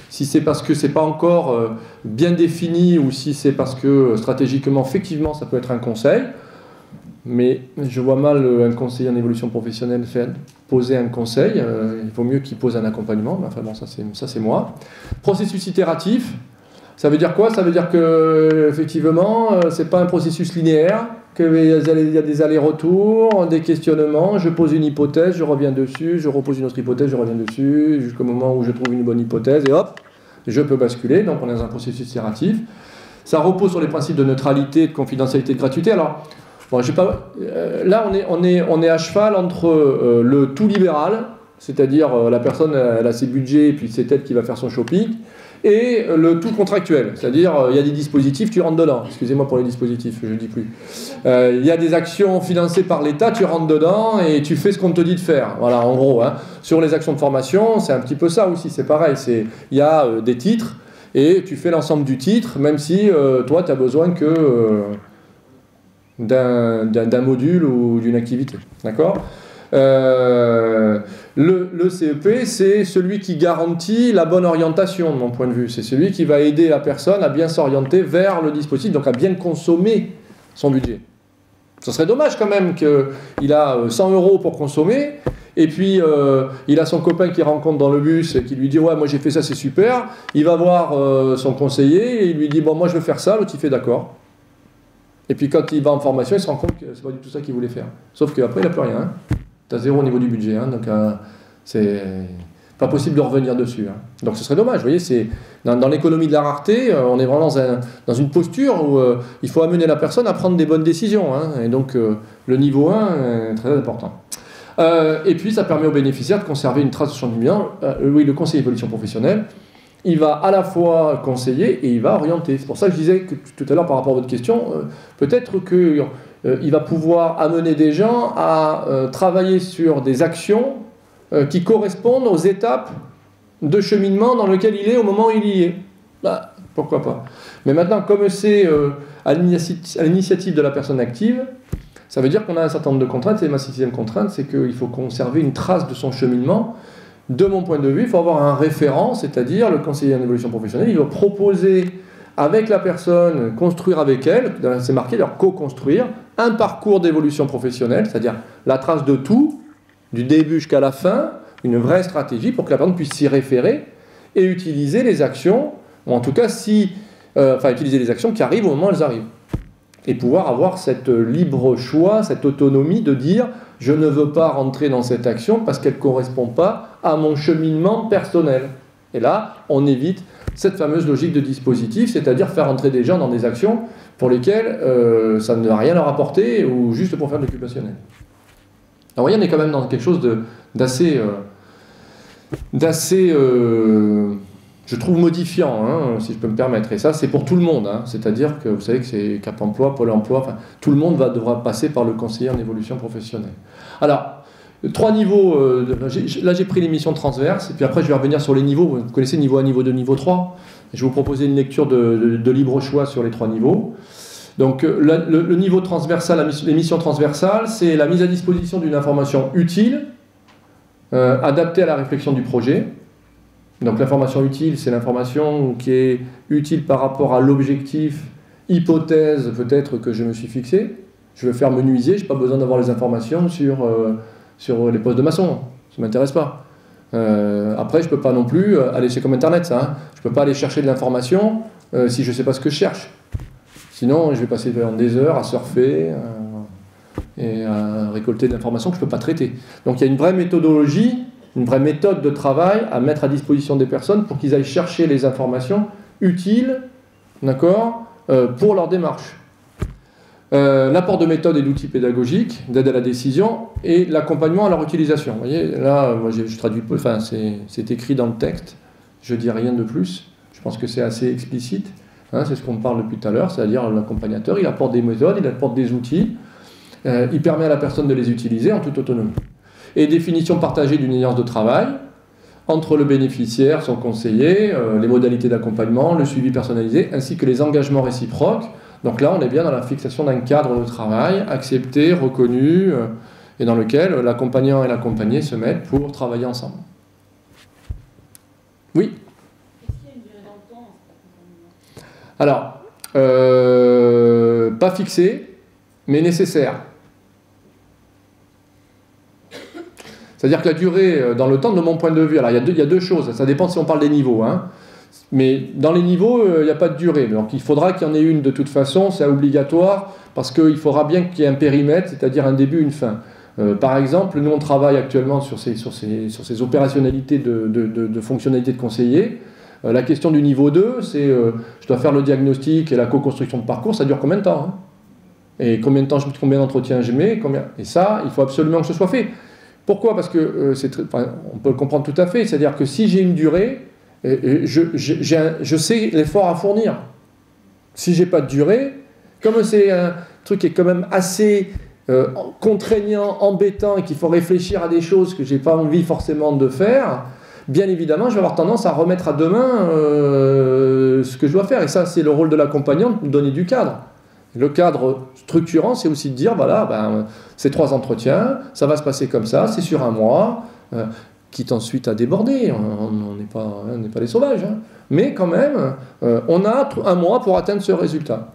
si c'est parce que ce n'est pas encore bien défini ou si c'est parce que stratégiquement, effectivement, ça peut être un conseil. Mais je vois mal un conseiller en évolution professionnelle poser un conseil. Il vaut mieux qu'il pose un accompagnement. Mais enfin bon, ça c'est moi. Processus itératif, ça veut dire quoi? Ça veut dire que effectivement, c'est pas un processus linéaire. qu'il y a des allers-retours, des questionnements, je pose une hypothèse, je reviens dessus, je repose une autre hypothèse, je reviens dessus, jusqu'au moment où je trouve une bonne hypothèse, et hop, je peux basculer. Donc on est dans un processus itératif. Ça repose sur les principes de neutralité, de confidentialité, de gratuité. Alors, bon, là, on est à cheval entre le tout libéral, c'est-à-dire la personne elle a ses budgets et puis c'est elle qui va faire son shopping, et le tout contractuel, c'est-à-dire il y a des dispositifs, tu rentres dedans. Excusez-moi pour les dispositifs, je ne dis plus. Il y a des actions financées par l'État, tu rentres dedans et tu fais ce qu'on te dit de faire. Voilà, en gros. Hein. Sur les actions de formation, c'est un petit peu ça aussi, c'est pareil. Il y a des titres et tu fais l'ensemble du titre, même si toi, tu as besoin que d'un module ou d'une activité. D'accord ? Le CEP, c'est celui qui garantit la bonne orientation, de mon point de vue. C'est celui qui va aider la personne à bien s'orienter vers le dispositif, donc à bien consommer son budget. Ce serait dommage quand même qu'il a 100 € pour consommer, et puis il a son copain qui rencontre dans le bus et qui lui dit « Ouais, moi j'ai fait ça, c'est super ». Il va voir son conseiller et il lui dit « Bon, moi je veux faire ça », l'autre il fait « D'accord ». Et puis quand il va en formation, il se rend compte que c'est pas du tout ça qu'il voulait faire. Sauf qu'après, il n'a plus rien. Hein. Tu as 0 au niveau du budget, hein, donc c'est pas possible de revenir dessus. Hein. Donc ce serait dommage, vous voyez, c'est dans l'économie de la rareté, on est vraiment dans une posture où il faut amener la personne à prendre des bonnes décisions, hein, et donc le niveau 1 est très important. Et puis ça permet aux bénéficiaires de conserver une trace de son bilan. Oui, le conseiller évolution professionnelle, il va à la fois conseiller et il va orienter. C'est pour ça que je disais que tout à l'heure par rapport à votre question, peut-être que il va pouvoir amener des gens à travailler sur des actions qui correspondent aux étapes de cheminement dans lequel il est au moment où il y est. Bah, pourquoi pas. Mais maintenant, comme c'est à l'initiative de la personne active, ça veut dire qu'on a un certain nombre de contraintes. Et ma 6e contrainte, c'est qu'il faut conserver une trace de son cheminement. De mon point de vue, il faut avoir un référent, c'est-à-dire le conseiller en évolution professionnelle. Il va proposer avec la personne, construire avec elle, c'est marqué, leur co-construire, un parcours d'évolution professionnelle, c'est-à-dire la trace de tout, du début jusqu'à la fin, une vraie stratégie pour que la personne puisse s'y référer et utiliser les actions, ou en tout cas utiliser les actions qui arrivent au moment où elles arrivent. Et pouvoir avoir cette libre choix, cette autonomie de dire « je ne veux pas rentrer dans cette action parce qu'elle ne correspond pas à mon cheminement personnel ». Et là, on évite cette fameuse logique de dispositif, c'est-à-dire faire entrer des gens dans des actions pour lesquelles ça ne va rien leur apporter ou juste pour faire de l'occupationnel. Alors, vous voyez, on est quand même dans quelque chose d'assez, je trouve, modifiant, hein, si je peux me permettre. Et ça, c'est pour tout le monde. Hein. C'est-à-dire que vous savez que c'est Cap Emploi, Pôle Emploi, enfin, tout le monde devra passer par le conseiller en évolution professionnelle. Alors, 3 niveaux, là j'ai pris les missions transverses, et puis après je vais revenir sur les niveaux. Vous connaissez niveau 1, niveau 2, niveau 3. Je vais vous proposer une lecture de libre choix sur les 3 niveaux. Donc le niveau transversal, les missions transversales, c'est la mise à disposition d'une information utile, adaptée à la réflexion du projet. Donc l'information utile, c'est l'information qui est utile par rapport à l'objectif, hypothèse peut-être que je me suis fixé. Je veux faire menuisier, je n'ai pas besoin d'avoir les informations sur les postes de maçon, ça ne m'intéresse pas. Après, je ne peux pas non plus aller, c'est comme Internet ça, hein. Je ne peux pas aller chercher de l'information si je ne sais pas ce que je cherche. Sinon, je vais passer des heures à surfer et à récolter de l'information que je ne peux pas traiter. Donc il y a une vraie méthodologie, une vraie méthode de travail à mettre à disposition des personnes pour qu'ils aillent chercher les informations utiles, d'accord, pour leur démarche. L'apport de méthodes et d'outils pédagogiques, d'aide à la décision et l'accompagnement à leur utilisation. Vous voyez, là, moi je traduis peu, enfin c'est écrit dans le texte, je dis rien de plus, je pense que c'est assez explicite, hein, c'est ce qu'on parle depuis tout à l'heure, c'est-à-dire l'accompagnateur, il apporte des méthodes, il apporte des outils, il permet à la personne de les utiliser en toute autonomie. Et définition partagée d'une alliance de travail entre le bénéficiaire, son conseiller, les modalités d'accompagnement, le suivi personnalisé, ainsi que les engagements réciproques. Donc là, on est bien dans la fixation d'un cadre de travail accepté, reconnu, et dans lequel l'accompagnant et l'accompagné se mettent pour travailler ensemble. Oui ?
Est-ce qu'il y a une durée dans le temps ?
Alors, pas fixé, mais nécessaire. C'est-à-dire que la durée dans le temps, de mon point de vue, alors il y a deux choses, ça dépend si on parle des niveaux, hein. Mais dans les niveaux, il n'y a pas de durée. Donc il faudra qu'il y en ait une de toute façon, c'est obligatoire, parce qu'il faudra bien qu'il y ait un périmètre, c'est-à-dire un début, une fin. Par exemple, nous on travaille actuellement sur ces opérationnalités de fonctionnalités de conseiller. La question du niveau 2, c'est je dois faire le diagnostic et la co-construction de parcours, ça dure combien de temps, hein? Et combien de temps, combien d'entretiens je mets, et ça, il faut absolument que ce soit fait. Pourquoi? Parce que on peut le comprendre tout à fait, c'est-à-dire que si j'ai une durée, je sais l'effort à fournir. Si j'ai pas de durée, comme c'est un truc qui est quand même assez contraignant, embêtant, et qu'il faut réfléchir à des choses que j'ai pas envie forcément de faire, bien évidemment, je vais avoir tendance à remettre à demain ce que je dois faire. Et ça, c'est le rôle de l'accompagnant, de donner du cadre. Le cadre structurant, c'est aussi de dire, voilà, c'est 3 entretiens, ça va se passer comme ça, c'est sur un mois, quitte ensuite à déborder, on n'est pas les sauvages, hein. Mais quand même, on a un mois pour atteindre ce résultat.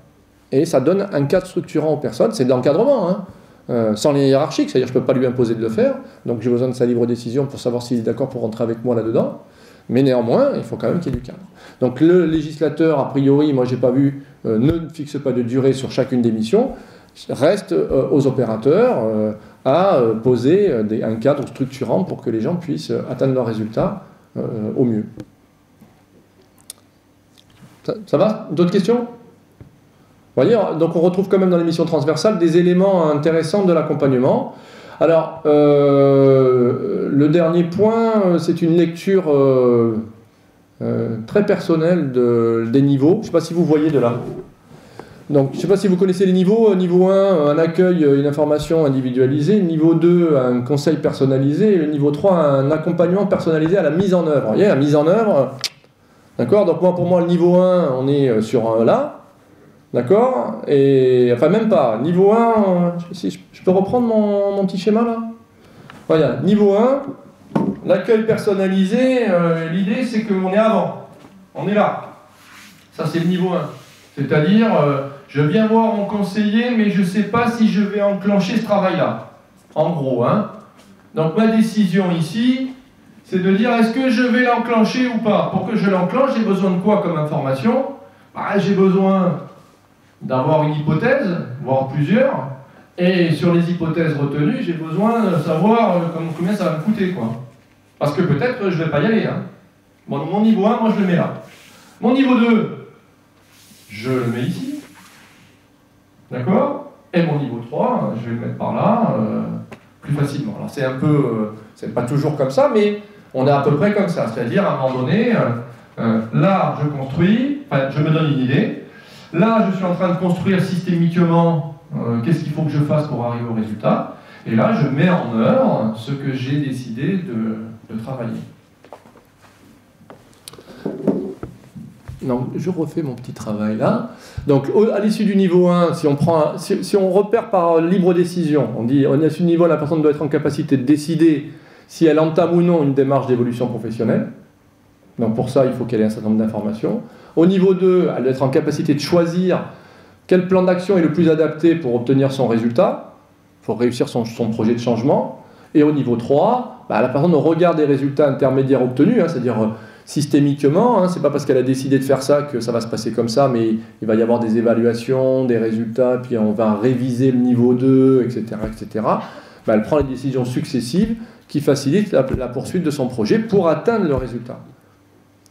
Et ça donne un cadre structurant aux personnes, c'est de l'encadrement, hein, sans lien hiérarchique, c'est-à-dire que je ne peux pas lui imposer de le faire, donc j'ai besoin de sa libre décision pour savoir s'il est d'accord pour rentrer avec moi là-dedans. Mais néanmoins, il faut quand même qu'il y ait du cadre. Donc le législateur, a priori, moi j'ai pas vu, ne fixe pas de durée sur chacune des missions, reste aux opérateurs à poser un cadre structurant pour que les gens puissent atteindre leurs résultats au mieux. Ça va? D'autres questions? Vous voyez, donc on retrouve quand même dans les missions transversales des éléments intéressants de l'accompagnement. Alors, le dernier point, c'est une lecture très personnelle des niveaux. Je ne sais pas si vous voyez de là. Donc, je ne sais pas si vous connaissez les niveaux. Niveau 1, un accueil, une information individualisée. Niveau 2, un conseil personnalisé. Et le niveau 3, un accompagnement personnalisé à la mise en œuvre. Vous voyez, la mise en œuvre, d'accord? Donc, pour moi, le niveau 1, on est sur là. D'accord? Et enfin, même pas. Niveau 1, je peux reprendre mon petit schéma là? Voilà, niveau 1, l'accueil personnalisé, l'idée c'est qu'on est avant. On est là. Ça, c'est le niveau 1. C'est-à-dire, je viens voir mon conseiller, mais je ne sais pas si je vais enclencher ce travail-là. En gros, hein. Donc, ma décision ici, c'est de dire est-ce que je vais l'enclencher ou pas? Pour que je l'enclenche, j'ai besoin de quoi comme information? J'ai besoin d'avoir une hypothèse, voire plusieurs, et sur les hypothèses retenues, j'ai besoin de savoir combien ça va me coûter, quoi. Parce que peut-être je ne vais pas y aller. Hein. Bon, mon niveau 1, moi je le mets là. Mon niveau 2, je le mets ici. D'accord? Et mon niveau 3, je vais le mettre par là, plus facilement. Alors c'est un peu, c'est pas toujours comme ça, mais on est à peu près comme ça. C'est-à-dire, à un moment donné, là je construis, enfin je me donne une idée. Là, je suis en train de construire systémiquement qu'est-ce qu'il faut que je fasse pour arriver au résultat. Et là, je mets en œuvre ce que j'ai décidé de travailler. Donc, je refais mon petit travail là. Donc, à l'issue du niveau 1, si on repère par libre décision, on dit, à l'issue du niveau 1, la personne doit être en capacité de décider si elle entame ou non une démarche d'évolution professionnelle. Donc, pour ça, il faut qu'elle ait un certain nombre d'informations. Au niveau 2, elle doit être en capacité de choisir quel plan d'action est le plus adapté pour obtenir son résultat, pour réussir son projet de changement. Et au niveau 3, la personne regarde des résultats intermédiaires obtenus, hein, c'est-à-dire systémiquement, hein, c'est pas parce qu'elle a décidé de faire ça que ça va se passer comme ça, mais il va y avoir des évaluations, des résultats, puis on va réviser le niveau 2, etc. etc. Elle prend les décisions successives qui facilitent la poursuite de son projet pour atteindre le résultat.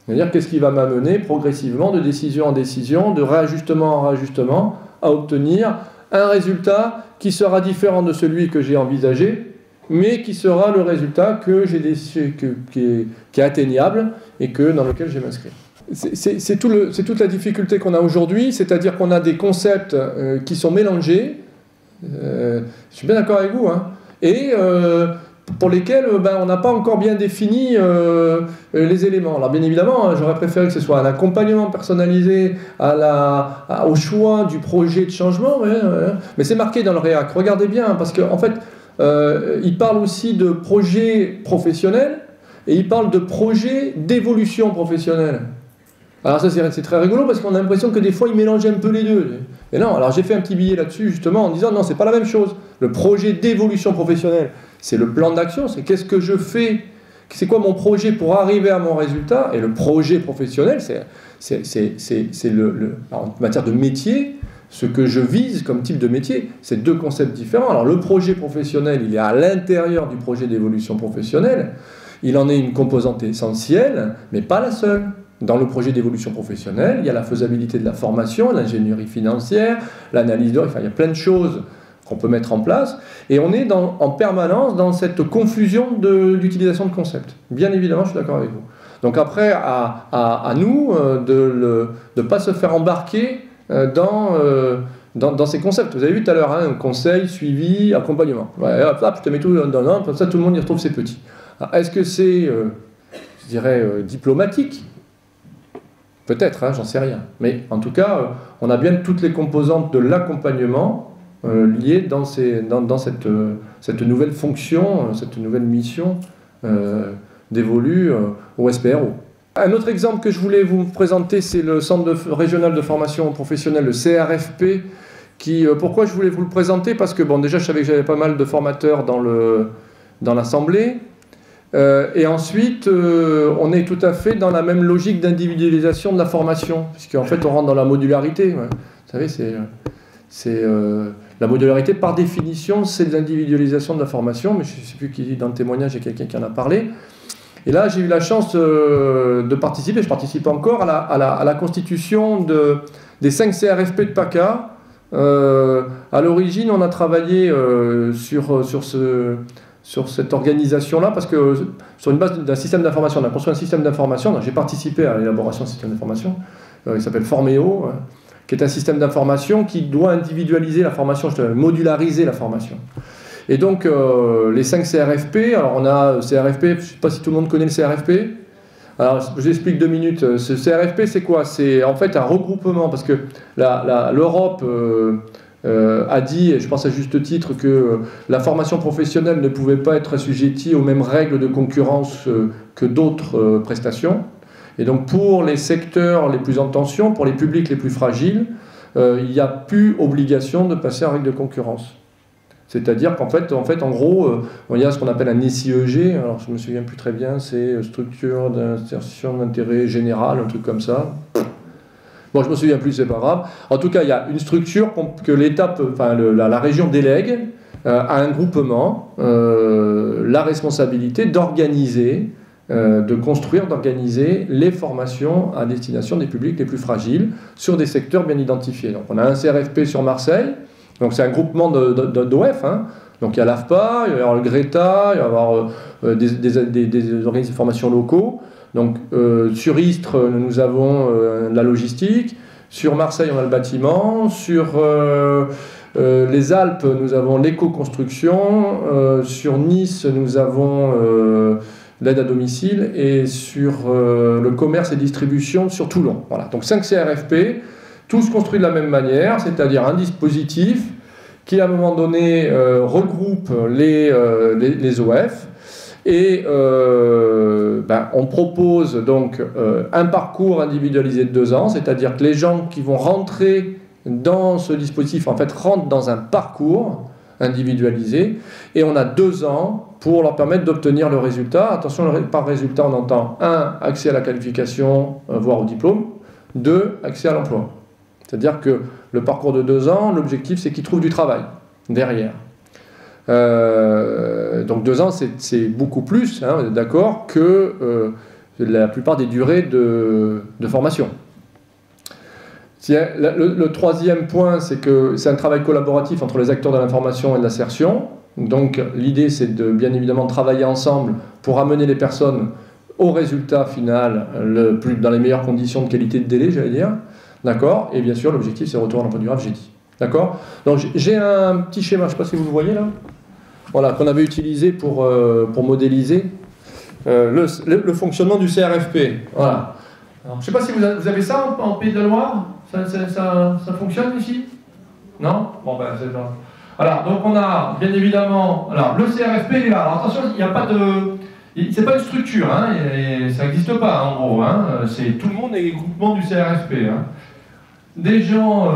C'est-à-dire qu'est-ce qui va m'amener progressivement de décision en décision, de réajustement en réajustement, à obtenir un résultat qui sera différent de celui que j'ai envisagé, mais qui sera le résultat qui est atteignable et dans lequel je vais m'inscrire. C'est toute la difficulté qu'on a aujourd'hui, c'est-à-dire qu'on a des concepts qui sont mélangés, je suis bien d'accord avec vous, hein, et pour lesquels on n'a pas encore bien défini les éléments. Alors bien évidemment, j'aurais préféré que ce soit un accompagnement personnalisé au choix du projet de changement, mais c'est marqué dans le REAC. Regardez bien, parce qu'en fait, il parle aussi de projet professionnel et il parle de projet d'évolution professionnelle. Alors ça c'est très rigolo parce qu'on a l'impression que des fois il mélange un peu les deux. Et non, alors j'ai fait un petit billet là-dessus justement en disant non, c'est pas la même chose. Le projet d'évolution professionnelle, c'est le plan d'action, c'est qu'est-ce que je fais C'est quoi mon projet pour arriver à mon résultat? Et le projet professionnel, en matière de métier, ce que je vise comme type de métier, c'est deux concepts différents. Alors le projet professionnel, il est à l'intérieur du projet d'évolution professionnelle, il en est une composante essentielle, mais pas la seule. Dans le projet d'évolution professionnelle, il y a la faisabilité de la formation, l'ingénierie financière, l'analyse de... Enfin, il y a plein de choses qu'on peut mettre en place, et on est en permanence dans cette confusion d'utilisation de concepts. Bien évidemment, je suis d'accord avec vous. Donc après, à nous de ne pas se faire embarquer dans ces concepts. Vous avez vu tout à l'heure, hein, conseil, suivi, accompagnement. Ouais, hop, je te mets tout dans un, comme ça tout le monde y retrouve ses petits. Est-ce que c'est, je dirais, diplomatique? Peut-être, hein, j'en sais rien. Mais en tout cas, on a bien toutes les composantes de l'accompagnement liées dans cette nouvelle fonction, cette nouvelle mission dévolue au SPRO. Un autre exemple que je voulais vous présenter, c'est le Centre régional de formation professionnelle, le CRFP. Pourquoi je voulais vous le présenter? Parce que, bon, déjà, je savais que j'avais pas mal de formateurs dans l'Assemblée. Et ensuite, on est tout à fait dans la même logique d'individualisation de la formation, puisqu'en fait, on rentre dans la modularité. Ouais. Vous savez, la modularité, par définition, c'est de l'individualisation de la formation, mais je ne sais plus qui, dans le témoignage, il y a quelqu'un qui en a parlé. Et là, j'ai eu la chance de participer, je participe encore, à la constitution des 5 CRFP de PACA. À l'origine, on a travaillé sur cette organisation-là, parce que sur une base d'un système d'information, on a construit un système d'information, j'ai participé à l'élaboration de ce système d'information, il s'appelle Forméo, qui est un système d'information qui doit individualiser la formation, modulariser la formation. Et donc, les 5 CRFP, alors on a CRFP, je ne sais pas si tout le monde connaît le CRFP. Alors, je vous explique 2 minutes. Ce CRFP, c'est quoi? C'est en fait un regroupement, parce que l'Europe a dit, et je pense à juste titre, que la formation professionnelle ne pouvait pas être assujettie aux mêmes règles de concurrence que d'autres prestations. Et donc, pour les secteurs les plus en tension, pour les publics les plus fragiles, il n'y a plus obligation de passer en règle de concurrence. C'est-à-dire qu'en fait, en gros, il y a ce qu'on appelle un SIEG, alors je ne me souviens plus très bien, c'est structure d'insertion d'intérêt général, un truc comme ça. Bon, je ne me souviens plus, c'est pas grave. En tout cas, il y a une structure que l'État, la région délègue à un groupement la responsabilité d'organiser, d'organiser les formations à destination des publics les plus fragiles sur des secteurs bien identifiés. Donc on a un CRFP sur Marseille. Donc c'est un groupement d'OF, hein. Donc il y a l'AFPA, il va y avoir le GRETA, il va y avoir des organismes de formation locaux. Donc sur Istres, nous avons la logistique, sur Marseille on a le bâtiment, sur les Alpes nous avons l'éco-construction, sur Nice nous avons l'aide à domicile, et sur le commerce et distribution sur Toulon. Voilà, donc 5 CRFP, tous construits de la même manière, c'est-à-dire un dispositif qui, à un moment donné, regroupe les OF. Et on propose donc un parcours individualisé de 2 ans, c'est-à-dire que les gens qui vont rentrer dans ce dispositif, en fait, rentrent dans un parcours individualisé, et on a 2 ans pour leur permettre d'obtenir le résultat. Attention, par résultat, on entend 1, accès à la qualification, voire au diplôme, 2, accès à l'emploi. C'est-à-dire que le parcours de 2 ans, l'objectif, c'est qu'ils trouvent du travail derrière. Donc 2 ans, c'est beaucoup plus, hein, d'accord, que la plupart des durées de formation. Le 3e point, c'est que c'est un travail collaboratif entre les acteurs de l'information et de l'assertion. Donc l'idée, c'est de bien évidemment travailler ensemble pour amener les personnes au résultat final dans les meilleures conditions de qualité de délai, j'allais dire. D'accord? Et bien sûr, l'objectif, c'est le retour à l'emploi durable, j'ai dit. D'accord? Donc j'ai un petit schéma, je ne sais pas si vous le voyez là. Voilà, qu'on avait utilisé pour modéliser le fonctionnement du CRFP. Voilà.
Alors, je ne sais pas si vous avez ça en Pays de la Loire. Ça fonctionne ici? Non? Bon, ben, c'est pas. Alors, donc on a, bien évidemment... Alors, le CRFP, il est là. Alors, attention, il n'y a pas de... C'est pas une structure, hein, et ça n'existe pas, en gros. Hein. Tout le monde est groupement du CRFP. Hein. Des gens,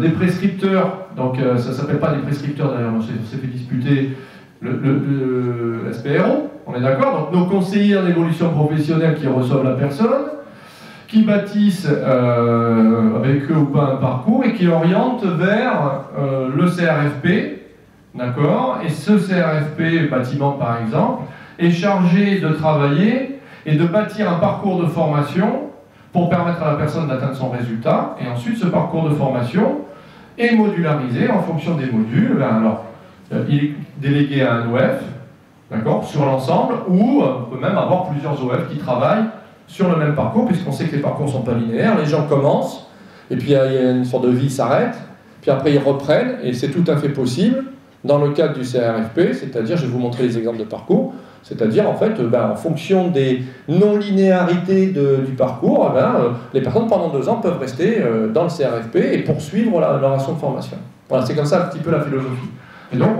des prescripteurs, donc ça ne s'appelle pas des prescripteurs d'ailleurs, on s'est fait disputer, le SPRO, on est d'accord? Donc nos conseillers en évolution professionnelle qui reçoivent la personne, qui bâtissent avec eux ou pas un parcours et qui orientent vers le CRFP, d'accord? Et ce CRFP bâtiment par exemple est chargé de travailler et de bâtir un parcours de formation pour permettre à la personne d'atteindre son résultat. Et ensuite ce parcours de formation est modularisé en fonction des modules. Alors, il est délégué à un OF, d'accord, sur l'ensemble, ou on peut même avoir plusieurs OF qui travaillent sur le même parcours, puisqu'on sait que les parcours ne sont pas linéaires. Les gens commencent, et puis il y a une sorte de vie s'arrête, puis après ils reprennent, et c'est tout à fait possible dans le cadre du CRFP, c'est-à-dire, je vais vous montrer les exemples de parcours, c'est-à-dire en fait, en fonction des non-linéarités du parcours, les personnes pendant 2 ans peuvent rester dans le CRFP et poursuivre leur action de formation. Voilà, c'est comme ça un petit peu la philosophie. Et donc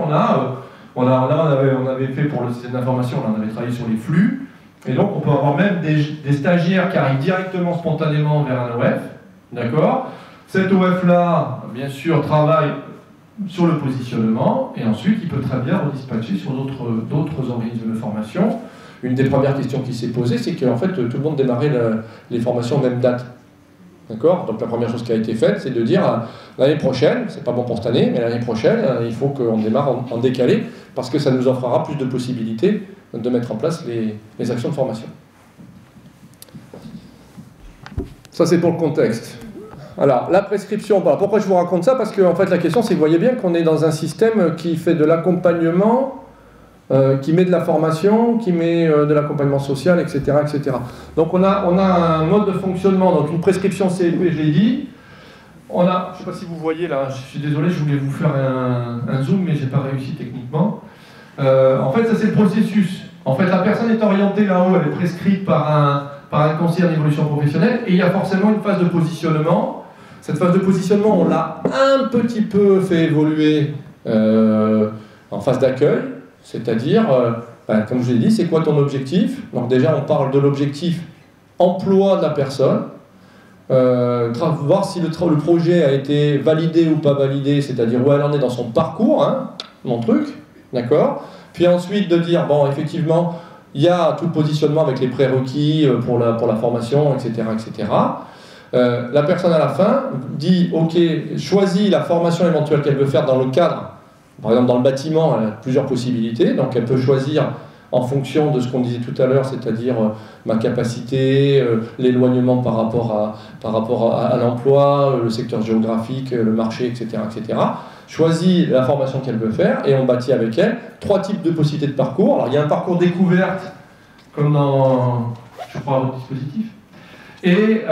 on avait fait pour le système d'information, on avait travaillé sur les flux, et donc on peut avoir même des stagiaires qui arrivent directement, spontanément vers un OF, d'accord? Cet OF-là, bien sûr, travaille sur le positionnement, et ensuite il peut très bien redispatcher sur d'autres organismes de formation. Une des premières questions qui s'est posée, c'est qu'en fait tout le monde démarrait les formations en même date. D'accord? Donc la première chose qui a été faite, c'est de dire l'année prochaine, c'est pas bon pour cette année, mais l'année prochaine, il faut qu'on démarre en décalé, parce que ça nous offrira plus de possibilités de mettre en place les actions de formation. Ça c'est pour le contexte. Alors, la prescription, pourquoi je vous raconte ça? Parce que en fait, la question, c'est que vous voyez bien qu'on est dans un système qui fait de l'accompagnement, qui met de la formation, qui met de l'accompagnement social, etc., etc. Donc, on a un mode de fonctionnement, donc une prescription CLP, je l'ai dit. Je ne sais pas si vous voyez là, je suis désolé, je voulais vous faire un zoom, mais je n'ai pas réussi techniquement. En fait, ça c'est le processus. En fait, la personne est orientée là-haut, elle est prescrite par un conseiller en évolution professionnelle, et il y a forcément une phase de positionnement. Cette phase de positionnement, on l'a un petit peu fait évoluer en phase d'accueil, c'est-à-dire, comme je vous l'ai dit, c'est quoi ton objectif? Donc déjà, on parle de l'objectif emploi de la personne, voir si le projet a été validé ou pas validé, c'est-à-dire où elle en est dans son parcours, hein, mon truc, d'accord? Puis ensuite de dire, bon, effectivement, il y a tout le positionnement avec les prérequis pour la formation, etc., etc. La personne à la fin dit, ok, choisit la formation éventuelle qu'elle veut faire dans le cadre. Par exemple, dans le bâtiment, elle a plusieurs possibilités, donc elle peut choisir en fonction de ce qu'on disait tout à l'heure, c'est-à-dire ma capacité, l'éloignement par rapport à l'emploi, le secteur géographique, le marché, etc., etc. Choisit la formation qu'elle veut faire et on bâtit avec elle 3 types de possibilités de parcours. Alors il y a un parcours découverte, comme dans, je crois, votre dispositif. Et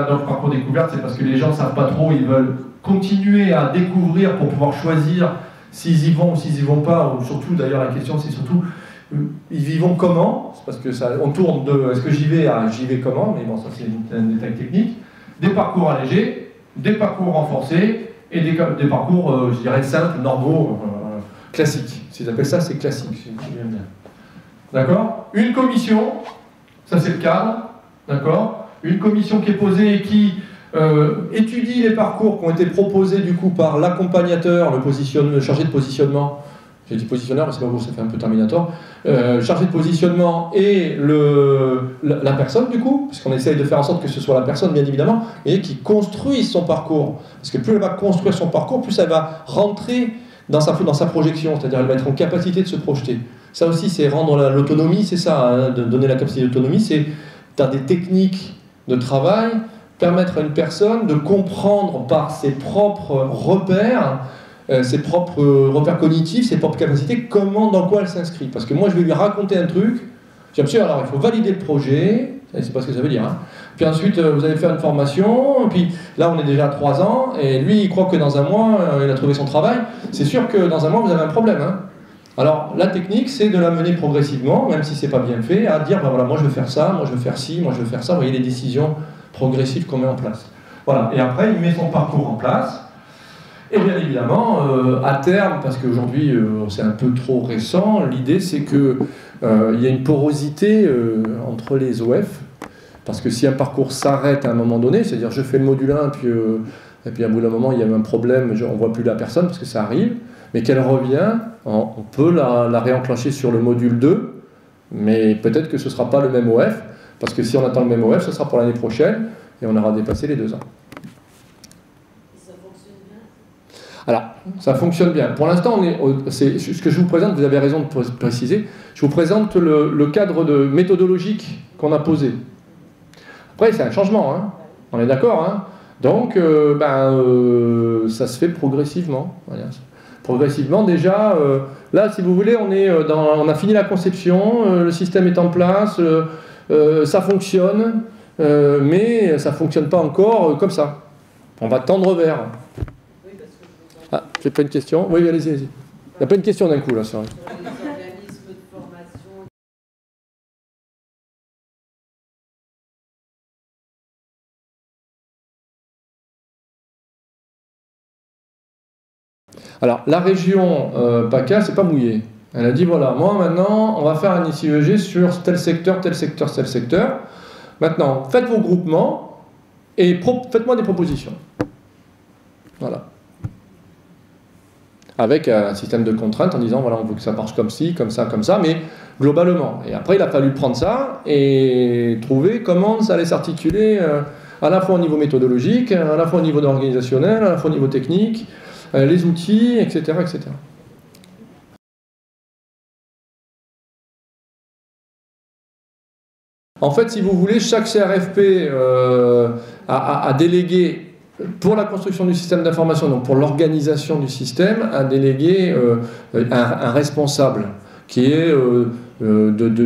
donc parcours découverte, c'est parce que les gens ne savent pas trop, ils veulent continuer à découvrir pour pouvoir choisir s'ils y vont ou s'ils n'y vont pas, ou surtout, d'ailleurs la question c'est surtout, ils y vont comment? Parce que ça, on tourne de est-ce que j'y vais à j'y vais comment, mais bon ça c'est un détail technique. Des parcours allégés, des parcours renforcés, et des parcours, je dirais, simples, normaux, classiques. S'ils appellent ça, c'est classique, si je me souviens bien. D'accord? Une commission, ça c'est le cadre, d'accord? Une commission qui est posée et qui étudie les parcours qui ont été proposés du coup par l'accompagnateur, le chargé de positionnement, j'ai dit positionneur, mais c'est pas bon, ça fait un peu Terminator, chargé de positionnement et la personne du coup, puisqu'on essaye de faire en sorte que ce soit la personne bien évidemment, et qui construise son parcours. Parce que plus elle va construire son parcours, plus elle va rentrer dans sa projection, c'est-à-dire elle va être en capacité de se projeter. Ça aussi c'est rendre l'autonomie, c'est ça, hein, de donner la capacité d'autonomie, c'est dans des techniques de travail, permettre à une personne de comprendre par ses propres repères, ses propres repères cognitifs, ses propres capacités, dans quoi elle s'inscrit. Parce que moi, je vais lui raconter un truc, je dis, monsieur, alors il faut valider le projet, je ne sais pas ce que ça veut dire, hein. Puis ensuite, vous allez faire une formation, puis là, on est déjà à 3 ans, et lui, il croit que dans un mois, il a trouvé son travail. C'est sûr que dans un mois, vous avez un problème, hein. Alors, la technique, c'est de l'amener progressivement, même si c'est pas bien fait, à dire, ben voilà, moi je veux faire ça, moi je veux faire ci, moi je veux faire ça, vous voyez les décisions progressives qu'on met en place. Voilà, et après, il met son parcours en place, et bien évidemment, à terme, parce qu'aujourd'hui, c'est un peu trop récent, l'idée c'est qu'il y a une porosité entre les OF, parce que si un parcours s'arrête à un moment donné, c'est-à-dire je fais le module 1, puis
et puis à bout d'un moment, il y a un problème, on ne voit plus la personne parce que ça arrive, mais qu'elle revient, on peut la réenclencher sur le module 2, mais peut-être que ce ne sera pas le même OF, parce que si on attend le même OF, ce sera pour l'année prochaine, et on aura dépassé les 2 ans.
Ça fonctionne bien?
Alors, ça fonctionne bien. Pour l'instant, ce que je vous présente, vous avez raison de préciser, je vous présente le cadre méthodologique qu'on a posé. Après, c'est un changement, hein. On est d'accord, hein. Donc, ça se fait progressivement. Voilà. Progressivement, déjà, là, si vous voulez, on a fini la conception, le système est en place, ça fonctionne, mais ça ne fonctionne pas encore comme ça. On va tendre vers. Ah, j'ai pas une question. Oui, allez-y, allez-y. Il n'y a pas une question d'un coup, là, c'est vrai. Alors, la région PACA, c'est pas mouillé. Elle a dit, voilà, moi maintenant, on va faire un ICEG sur tel secteur, tel secteur, tel secteur. Maintenant, faites vos groupements et faites-moi des propositions. Voilà. Avec un système de contraintes en disant, voilà, on veut que ça marche comme ci, comme ça, mais globalement. Et après, il a fallu prendre ça et trouver comment ça allait s'articuler à la fois au niveau méthodologique, à la fois au niveau organisationnel, à la fois au niveau technique, les outils, etc., etc. En fait, si vous voulez, chaque CRFP a délégué, pour la construction du système d'information, donc pour l'organisation du système, a délégué un responsable qui est de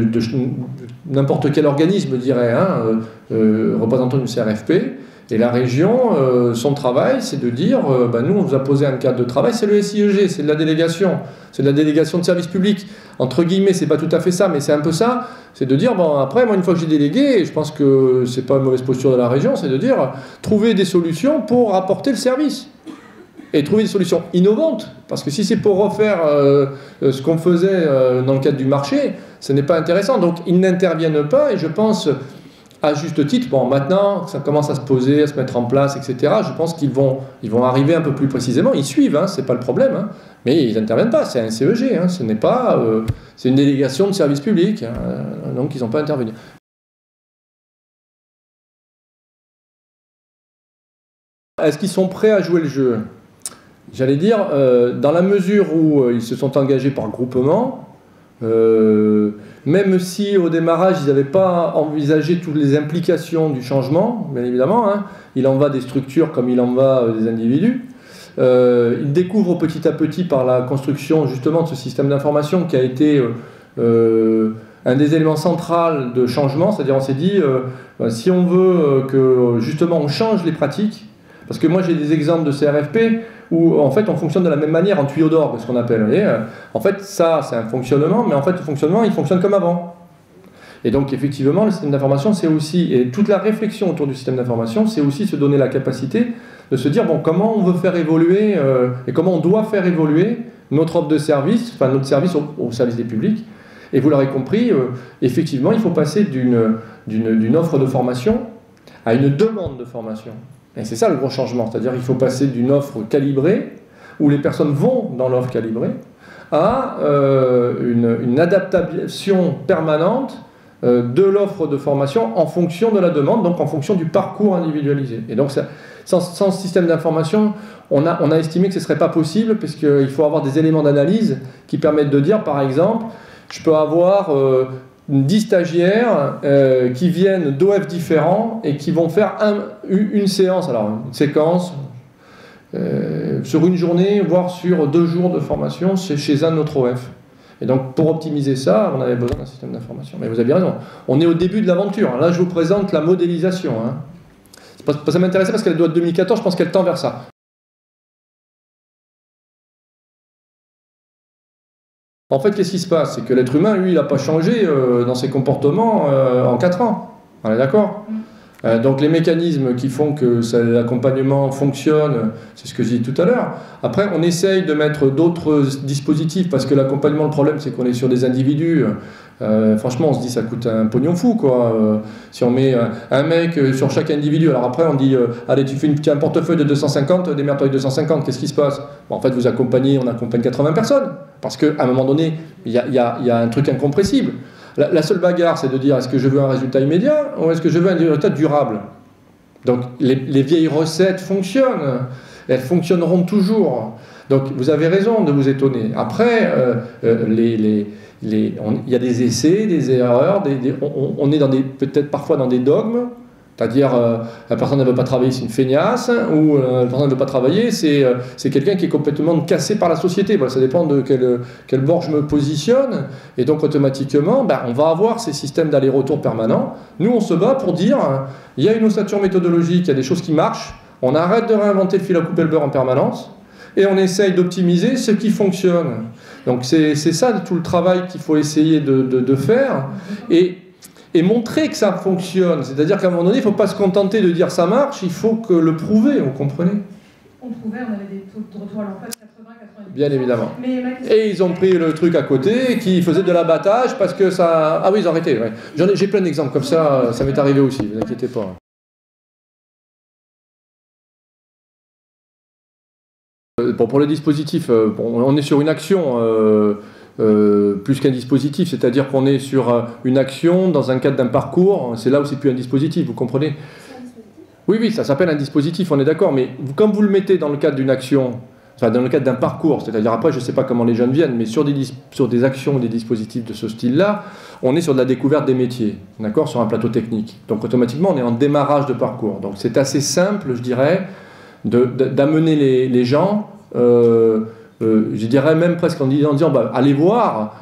n'importe quel organisme, je dirais, hein, représentant du CRFP. Et la région, son travail, c'est de dire, nous, on vous a posé un cadre de travail, c'est le SIEG, c'est de la délégation, c'est de la délégation de service public. Entre guillemets, c'est pas tout à fait ça, mais c'est un peu ça, c'est de dire, bon, après, moi, une fois que j'ai délégué, et je pense que c'est pas une mauvaise posture de la région, c'est de dire, trouver des solutions pour apporter le service. Et trouver des solutions innovantes, parce que si c'est pour refaire ce qu'on faisait dans le cadre du marché, ce n'est pas intéressant. Donc, ils n'interviennent pas, et je pense... à juste titre, bon, maintenant, ça commence à se poser, à se mettre en place, etc. Je pense qu'ils vont arriver un peu plus précisément. Ils suivent, hein, c'est pas le problème, hein, mais ils n'interviennent pas. C'est un CEG, hein, ce n'est pas, c'est une délégation de service public, hein, donc ils n'ont pas à intervenir. Est-ce qu'ils sont prêts à jouer le jeu? J'allais dire, dans la mesure où ils se sont engagés par groupement. Même si au démarrage ils n'avaient pas envisagé toutes les implications du changement, bien évidemment, hein, il en va des structures comme il en va des individus, ils découvrent petit à petit par la construction justement de ce système d'information qui a été un des éléments centraux de changement, c'est-à-dire on s'est dit si on veut que justement on change les pratiques, parce que moi j'ai des exemples de CRFP où en fait on fonctionne de la même manière en tuyau d'orgue, ce qu'on appelle. Vous voyez, en fait ça c'est un fonctionnement, mais en fait le fonctionnement il fonctionne comme avant. Et donc effectivement le système d'information c'est aussi, et toute la réflexion autour du système d'information c'est aussi se donner la capacité de se dire bon comment on veut faire évoluer et comment on doit faire évoluer notre offre de service, enfin notre service au service des publics. Et vous l'aurez compris, effectivement il faut passer d'une offre de formation à une demande de formation. Et c'est ça le gros changement, c'est-à-dire qu'il faut passer d'une offre calibrée, où les personnes vont dans l'offre calibrée, à une adaptation permanente de l'offre de formation en fonction de la demande, donc en fonction du parcours individualisé. Et donc sans système d'information, on a estimé que ce ne serait pas possible, puisqu'il faut avoir des éléments d'analyse qui permettent de dire, par exemple, je peux avoir 10 stagiaires qui viennent d'OF différents et qui vont faire une séance, alors une séquence sur une journée, voire sur 2 jours de formation chez un autre OF. Et donc pour optimiser ça, on avait besoin d'un système d'information. Mais vous avez bien raison, on est au début de l'aventure. Là je vous présente la modélisation. Hein. Ça m'intéressait parce qu'elle doit être 2014, je pense qu'elle tend vers ça. En fait, qu'est-ce qui se passe? C'est que l'être humain, lui, il n'a pas changé dans ses comportements en 4 ans. On est d'accord? Donc les mécanismes qui font que l'accompagnement fonctionne, c'est ce que je dis tout à l'heure. Après, on essaye de mettre d'autres dispositifs, parce que l'accompagnement, le problème, c'est qu'on est sur des individus Franchement, on se dit ça coûte un pognon fou, quoi. Si on met un mec sur chaque individu, alors après on dit allez, tu fais un portefeuille de 250, démerde-toi avec 250, qu'est-ce qui se passe? Bon, en fait, on accompagne 80 personnes, parce qu'à un moment donné, il y a un truc incompressible. La seule bagarre, c'est de dire est-ce que je veux un résultat immédiat ou est-ce que je veux un résultat durable? Donc les vieilles recettes fonctionnent, elles fonctionneront toujours. Donc vous avez raison de vous étonner. Après, il y a des essais, des erreurs, on est peut-être parfois dans des dogmes, c'est-à-dire la personne ne veut pas travailler, c'est une feignasse, ou la personne ne veut pas travailler, c'est quelqu'un qui est complètement cassé par la société. Voilà, ça dépend de quel bord je me positionne, et donc automatiquement, on va avoir ces systèmes d'aller-retour permanents. Nous, on se bat pour dire, il y a une ossature méthodologique, il y a des choses qui marchent, on arrête de réinventer le fil à couper le beurre en permanence, et on essaye d'optimiser ce qui fonctionne. Donc c'est ça tout le travail qu'il faut essayer de faire et montrer que ça fonctionne. C'est-à-dire qu'à un moment donné, il ne faut pas se contenter de dire ça marche, il faut que le prouver, vous comprenez?
On prouvait, on avait des taux de retour à l'emploi de 80-90%.
Bien évidemment. Et ils ont pris le truc à côté qui faisait de l'abattage parce que ça... Ah oui, ils ont arrêté. Ouais. J'ai plein d'exemples comme ça m'est arrivé aussi, ne vous inquiétez pas. Bon, pour le dispositif, on est sur une action plus qu'un dispositif, c'est-à-dire qu'on est sur une action dans un cadre d'un parcours, c'est là où c'est plus un dispositif, vous comprenez? Oui, ça s'appelle un dispositif, on est d'accord, mais comme vous le mettez dans le cadre d'une action, enfin dans le cadre d'un parcours, c'est-à-dire après, je ne sais pas comment les jeunes viennent, mais sur des actions, des dispositifs de ce style-là, on est sur de la découverte des métiers, d'accord, sur un plateau technique. Donc automatiquement, on est en démarrage de parcours. Donc c'est assez simple, je dirais, d'amener les gens, je dirais même presque en disant allez voir,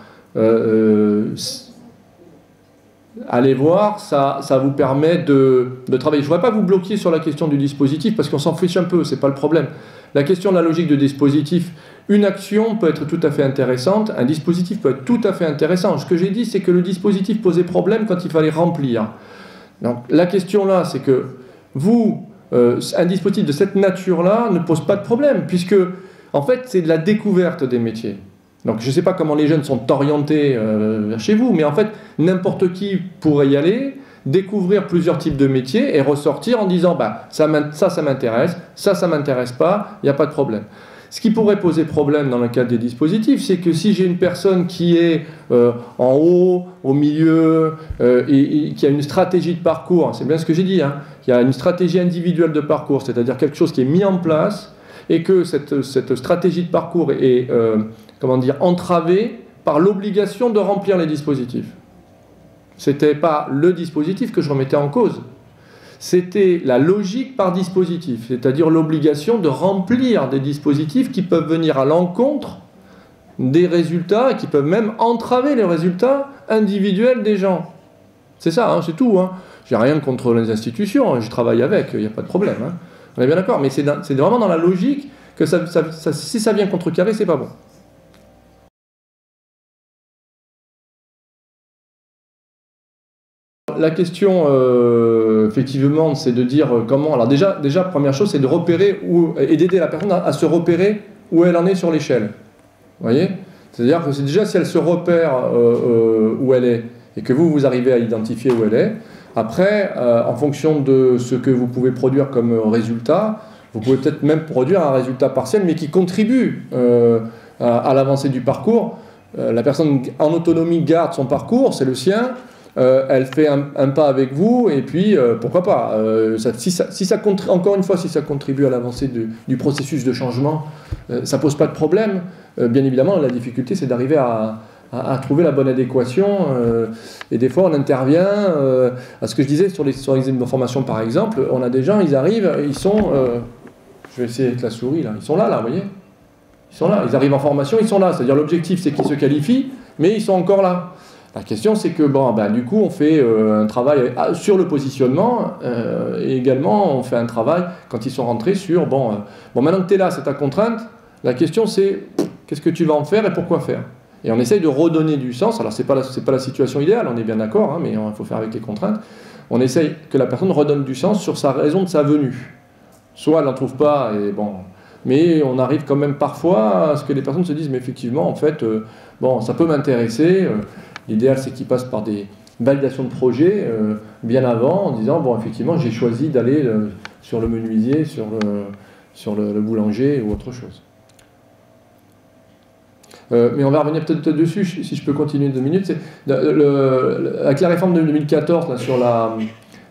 ça vous permet de travailler. Je ne voudrais pas vous bloquer sur la question du dispositif parce qu'on s'en fiche un peu, c'est pas le problème. La question de la logique de dispositif, une action peut être tout à fait intéressante, un dispositif peut être tout à fait intéressant. Ce que j'ai dit, c'est que le dispositif posait problème quand il fallait remplir. Donc la question là, c'est que un dispositif de cette nature-là ne pose pas de problème, puisque, en fait, c'est de la découverte des métiers. Donc, je ne sais pas comment les jeunes sont orientés chez vous, mais en fait, n'importe qui pourrait y aller, découvrir plusieurs types de métiers et ressortir en disant ça m'intéresse, ça m'intéresse pas, il n'y a pas de problème. Ce qui pourrait poser problème dans le cadre des dispositifs, c'est que si j'ai une personne qui est en haut, au milieu, et qui a une stratégie de parcours, c'est bien ce que j'ai dit, qui a une stratégie individuelle de parcours, c'est-à-dire quelque chose qui est mis en place, et que cette stratégie de parcours est entravée par l'obligation de remplir les dispositifs. Ce n'était pas le dispositif que je remettais en cause. C'était la logique par dispositif, c'est-à-dire l'obligation de remplir des dispositifs qui peuvent venir à l'encontre des résultats et qui peuvent même entraver les résultats individuels des gens. C'est ça, c'est tout. J'ai rien contre les institutions, je travaille avec, il n'y a pas de problème. On est bien d'accord, mais c'est vraiment dans la logique que si ça vient contrecarrer, c'est pas bon. La question, effectivement, c'est de dire comment... Alors déjà première chose, c'est de repérer et d'aider la personne à se repérer où elle en est sur l'échelle. Vous voyez? C'est-à-dire que c'est déjà si elle se repère où elle est et que vous arrivez à identifier où elle est, après, en fonction de ce que vous pouvez produire comme résultat, vous pouvez peut-être même produire un résultat partiel, mais qui contribue à l'avancée du parcours. La personne en autonomie garde son parcours, c'est le sien. Elle fait un pas avec vous, et puis pourquoi pas. Encore une fois, si ça contribue à l'avancée du processus de changement, ça pose pas de problème. Bien évidemment, la difficulté, c'est d'arriver à trouver la bonne adéquation. Et des fois, on intervient. À ce que je disais sur les formations, par exemple, on a des gens, ils arrivent, ils sont... je vais essayer avec la souris, là. Ils sont là, vous voyez? Ils sont là, ils arrivent en formation, ils sont là. C'est-à-dire l'objectif, c'est qu'ils se qualifient, mais ils sont encore là. La question, c'est que, du coup, on fait un travail sur le positionnement, et également, on fait un travail quand ils sont rentrés sur, maintenant que tu es là, c'est ta contrainte, la question, c'est qu'est-ce que tu vas en faire et pourquoi faire? Et on essaye de redonner du sens. Alors, c'est pas la situation idéale, on est bien d'accord, mais il faut faire avec les contraintes. On essaye que la personne redonne du sens sur sa raison de sa venue. Soit elle n'en trouve pas, mais on arrive quand même parfois à ce que les personnes se disent, mais effectivement, en fait, ça peut m'intéresser. L'idéal, c'est qu'ils passent par des validations de projet bien avant, en disant, bon, effectivement, j'ai choisi d'aller sur le menuisier, sur le boulanger ou autre chose. Mais on va revenir peut-être dessus, si je peux continuer 2 minutes. Avec la réforme de 2014 là,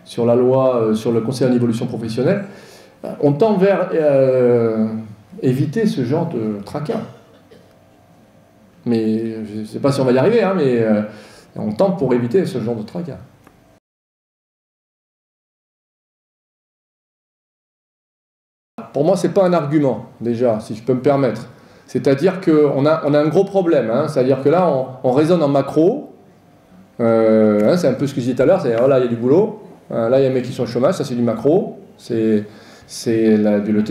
sur la loi sur le conseil en évolution professionnelle, on tend vers éviter ce genre de tracas. Mais je ne sais pas si on va y arriver, hein, mais on tente pour éviter ce genre de tracas. Pour moi, ce n'est pas un argument, déjà, si je peux me permettre. C'est-à-dire qu'on a un gros problème. Hein, c'est-à-dire que là, on raisonne en macro. Hein, c'est un peu ce que je disais tout à l'heure. C'est là, il y a du boulot. Là, il y a des mecs qui sont au chômage. Ça, c'est du macro. C'est le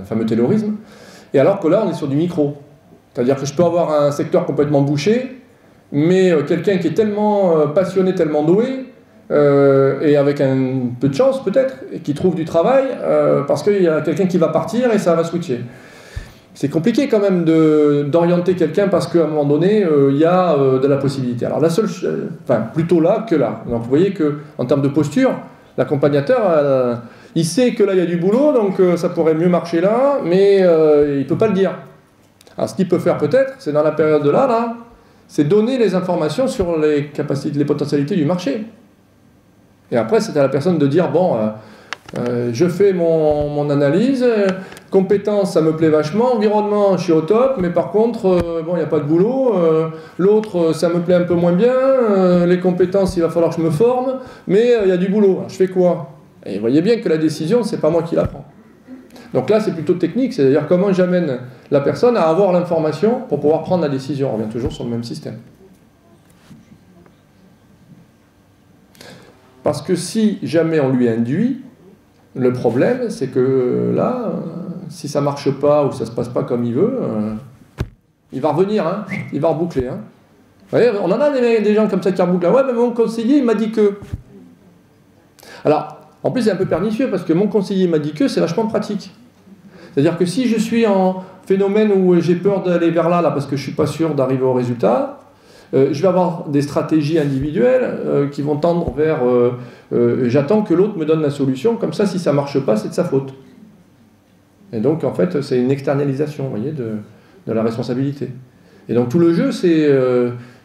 fameux taylorisme. Et alors que là, on est sur du micro. C'est-à-dire que je peux avoir un secteur complètement bouché, mais quelqu'un qui est tellement passionné, tellement doué, et avec un peu de chance peut-être, et qui trouve du travail, parce qu'il y a quelqu'un qui va partir et ça va switcher. C'est compliqué quand même d'orienter quelqu'un parce qu'à un moment donné, il y a de la possibilité. Alors la seule, enfin plutôt là que là. Donc vous voyez qu'en termes de posture, l'accompagnateur, il sait que là il y a du boulot, donc ça pourrait mieux marcher là, mais il ne peut pas le dire. Alors ce qu'il peut faire peut-être, c'est dans la période de là, c'est donner les informations sur les capacités, les potentialités du marché. Et après, c'est à la personne de dire, bon, je fais mon analyse, compétences, ça me plaît vachement, environnement, je suis au top, mais par contre, bon, il n'y a pas de boulot, l'autre, ça me plaît un peu moins bien, les compétences, il va falloir que je me forme, mais il y a du boulot, alors je fais quoi? Et vous voyez bien que la décision, c'est pas moi qui la prends. Donc là, c'est plutôt technique, c'est-à-dire comment j'amène la personne à avoir l'information pour pouvoir prendre la décision. On revient toujours sur le même système. Parce que si jamais on lui induit, le problème, c'est que là, si ça ne marche pas ou ça ne se passe pas comme il veut, il va revenir, hein, il va reboucler. Hein. Vous voyez, on en a des gens comme ça qui rebouclent. Ouais, mais mon conseiller, il m'a dit que... Alors, en plus, c'est un peu pernicieux parce que mon conseiller m'a dit que c'est vachement pratique. C'est-à-dire que si je suis en phénomène où j'ai peur d'aller vers là parce que je ne suis pas sûr d'arriver au résultat, je vais avoir des stratégies individuelles qui vont tendre vers j'attends que l'autre me donne la solution, comme ça si ça ne marche pas, c'est de sa faute. Et donc en fait c'est une externalisation, vous voyez, de la responsabilité. Et donc tout le jeu c'est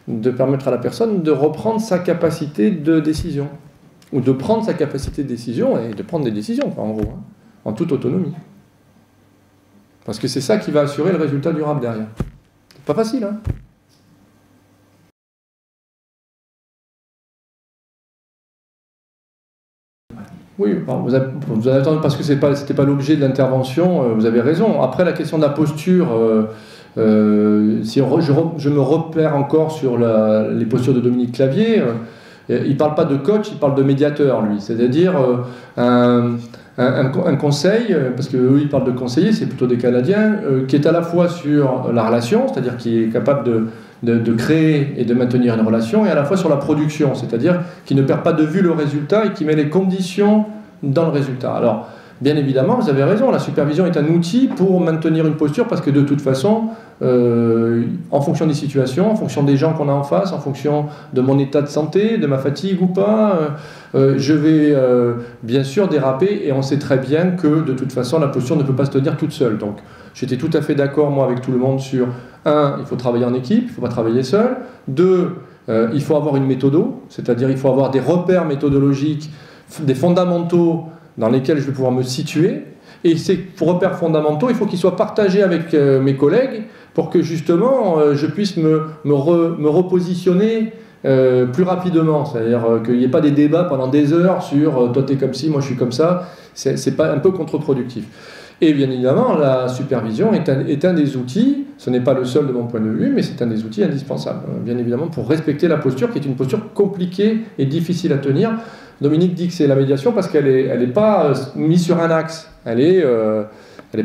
de permettre à la personne de reprendre sa capacité de décision, ou de prendre sa capacité de décision et de prendre des décisions, en gros, hein, en toute autonomie. Parce que c'est ça qui va assurer le résultat durable derrière. C'est pas facile, hein. Oui, vous avez entendu parce que c'était pas l'objet de l'intervention, vous avez raison. Après, la question de la posture, si je me repère encore sur les postures de Dominique Clavier, il ne parle pas de coach, il parle de médiateur, lui. C'est-à-dire un conseil, parce qu'eux, ils parlent de conseiller, c'est plutôt des Canadiens, qui est à la fois sur la relation, c'est-à-dire qui est capable de créer et de maintenir une relation, et à la fois sur la production, c'est-à-dire qui ne perd pas de vue le résultat et qui met les conditions dans le résultat. Alors, bien évidemment, vous avez raison, la supervision est un outil pour maintenir une posture, parce que de toute façon, en fonction des situations, en fonction des gens qu'on a en face, en fonction de mon état de santé, de ma fatigue ou pas, je vais bien sûr déraper, et on sait très bien que de toute façon, la posture ne peut pas se tenir toute seule. Donc, j'étais tout à fait d'accord, moi, avec tout le monde sur 1, il faut travailler en équipe, il ne faut pas travailler seul. 2, il faut avoir une méthodo, c'est-à-dire il faut avoir des repères méthodologiques, des fondamentaux dans lesquels je vais pouvoir me situer. Et ces repères fondamentaux, il faut qu'ils soient partagés avec mes collègues pour que justement je puisse me repositionner plus rapidement. C'est-à-dire qu'il n'y ait pas des débats pendant des heures sur toi t'es comme ci, moi je suis comme ça. C'est pas un peu contre-productif. Et bien évidemment, la supervision est un des outils, ce n'est pas le seul de mon point de vue, mais c'est un des outils indispensables, bien évidemment, pour respecter la posture, qui est une posture compliquée et difficile à tenir. Dominique dit que c'est la médiation parce qu'elle n'est pas mise sur un axe, elle est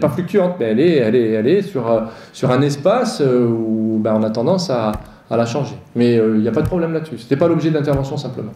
pas fluctuante, mais elle est sur un espace où on a tendance à la changer. Mais il n'y a pas de problème là-dessus, ce n'était pas l'objet de l'intervention simplement.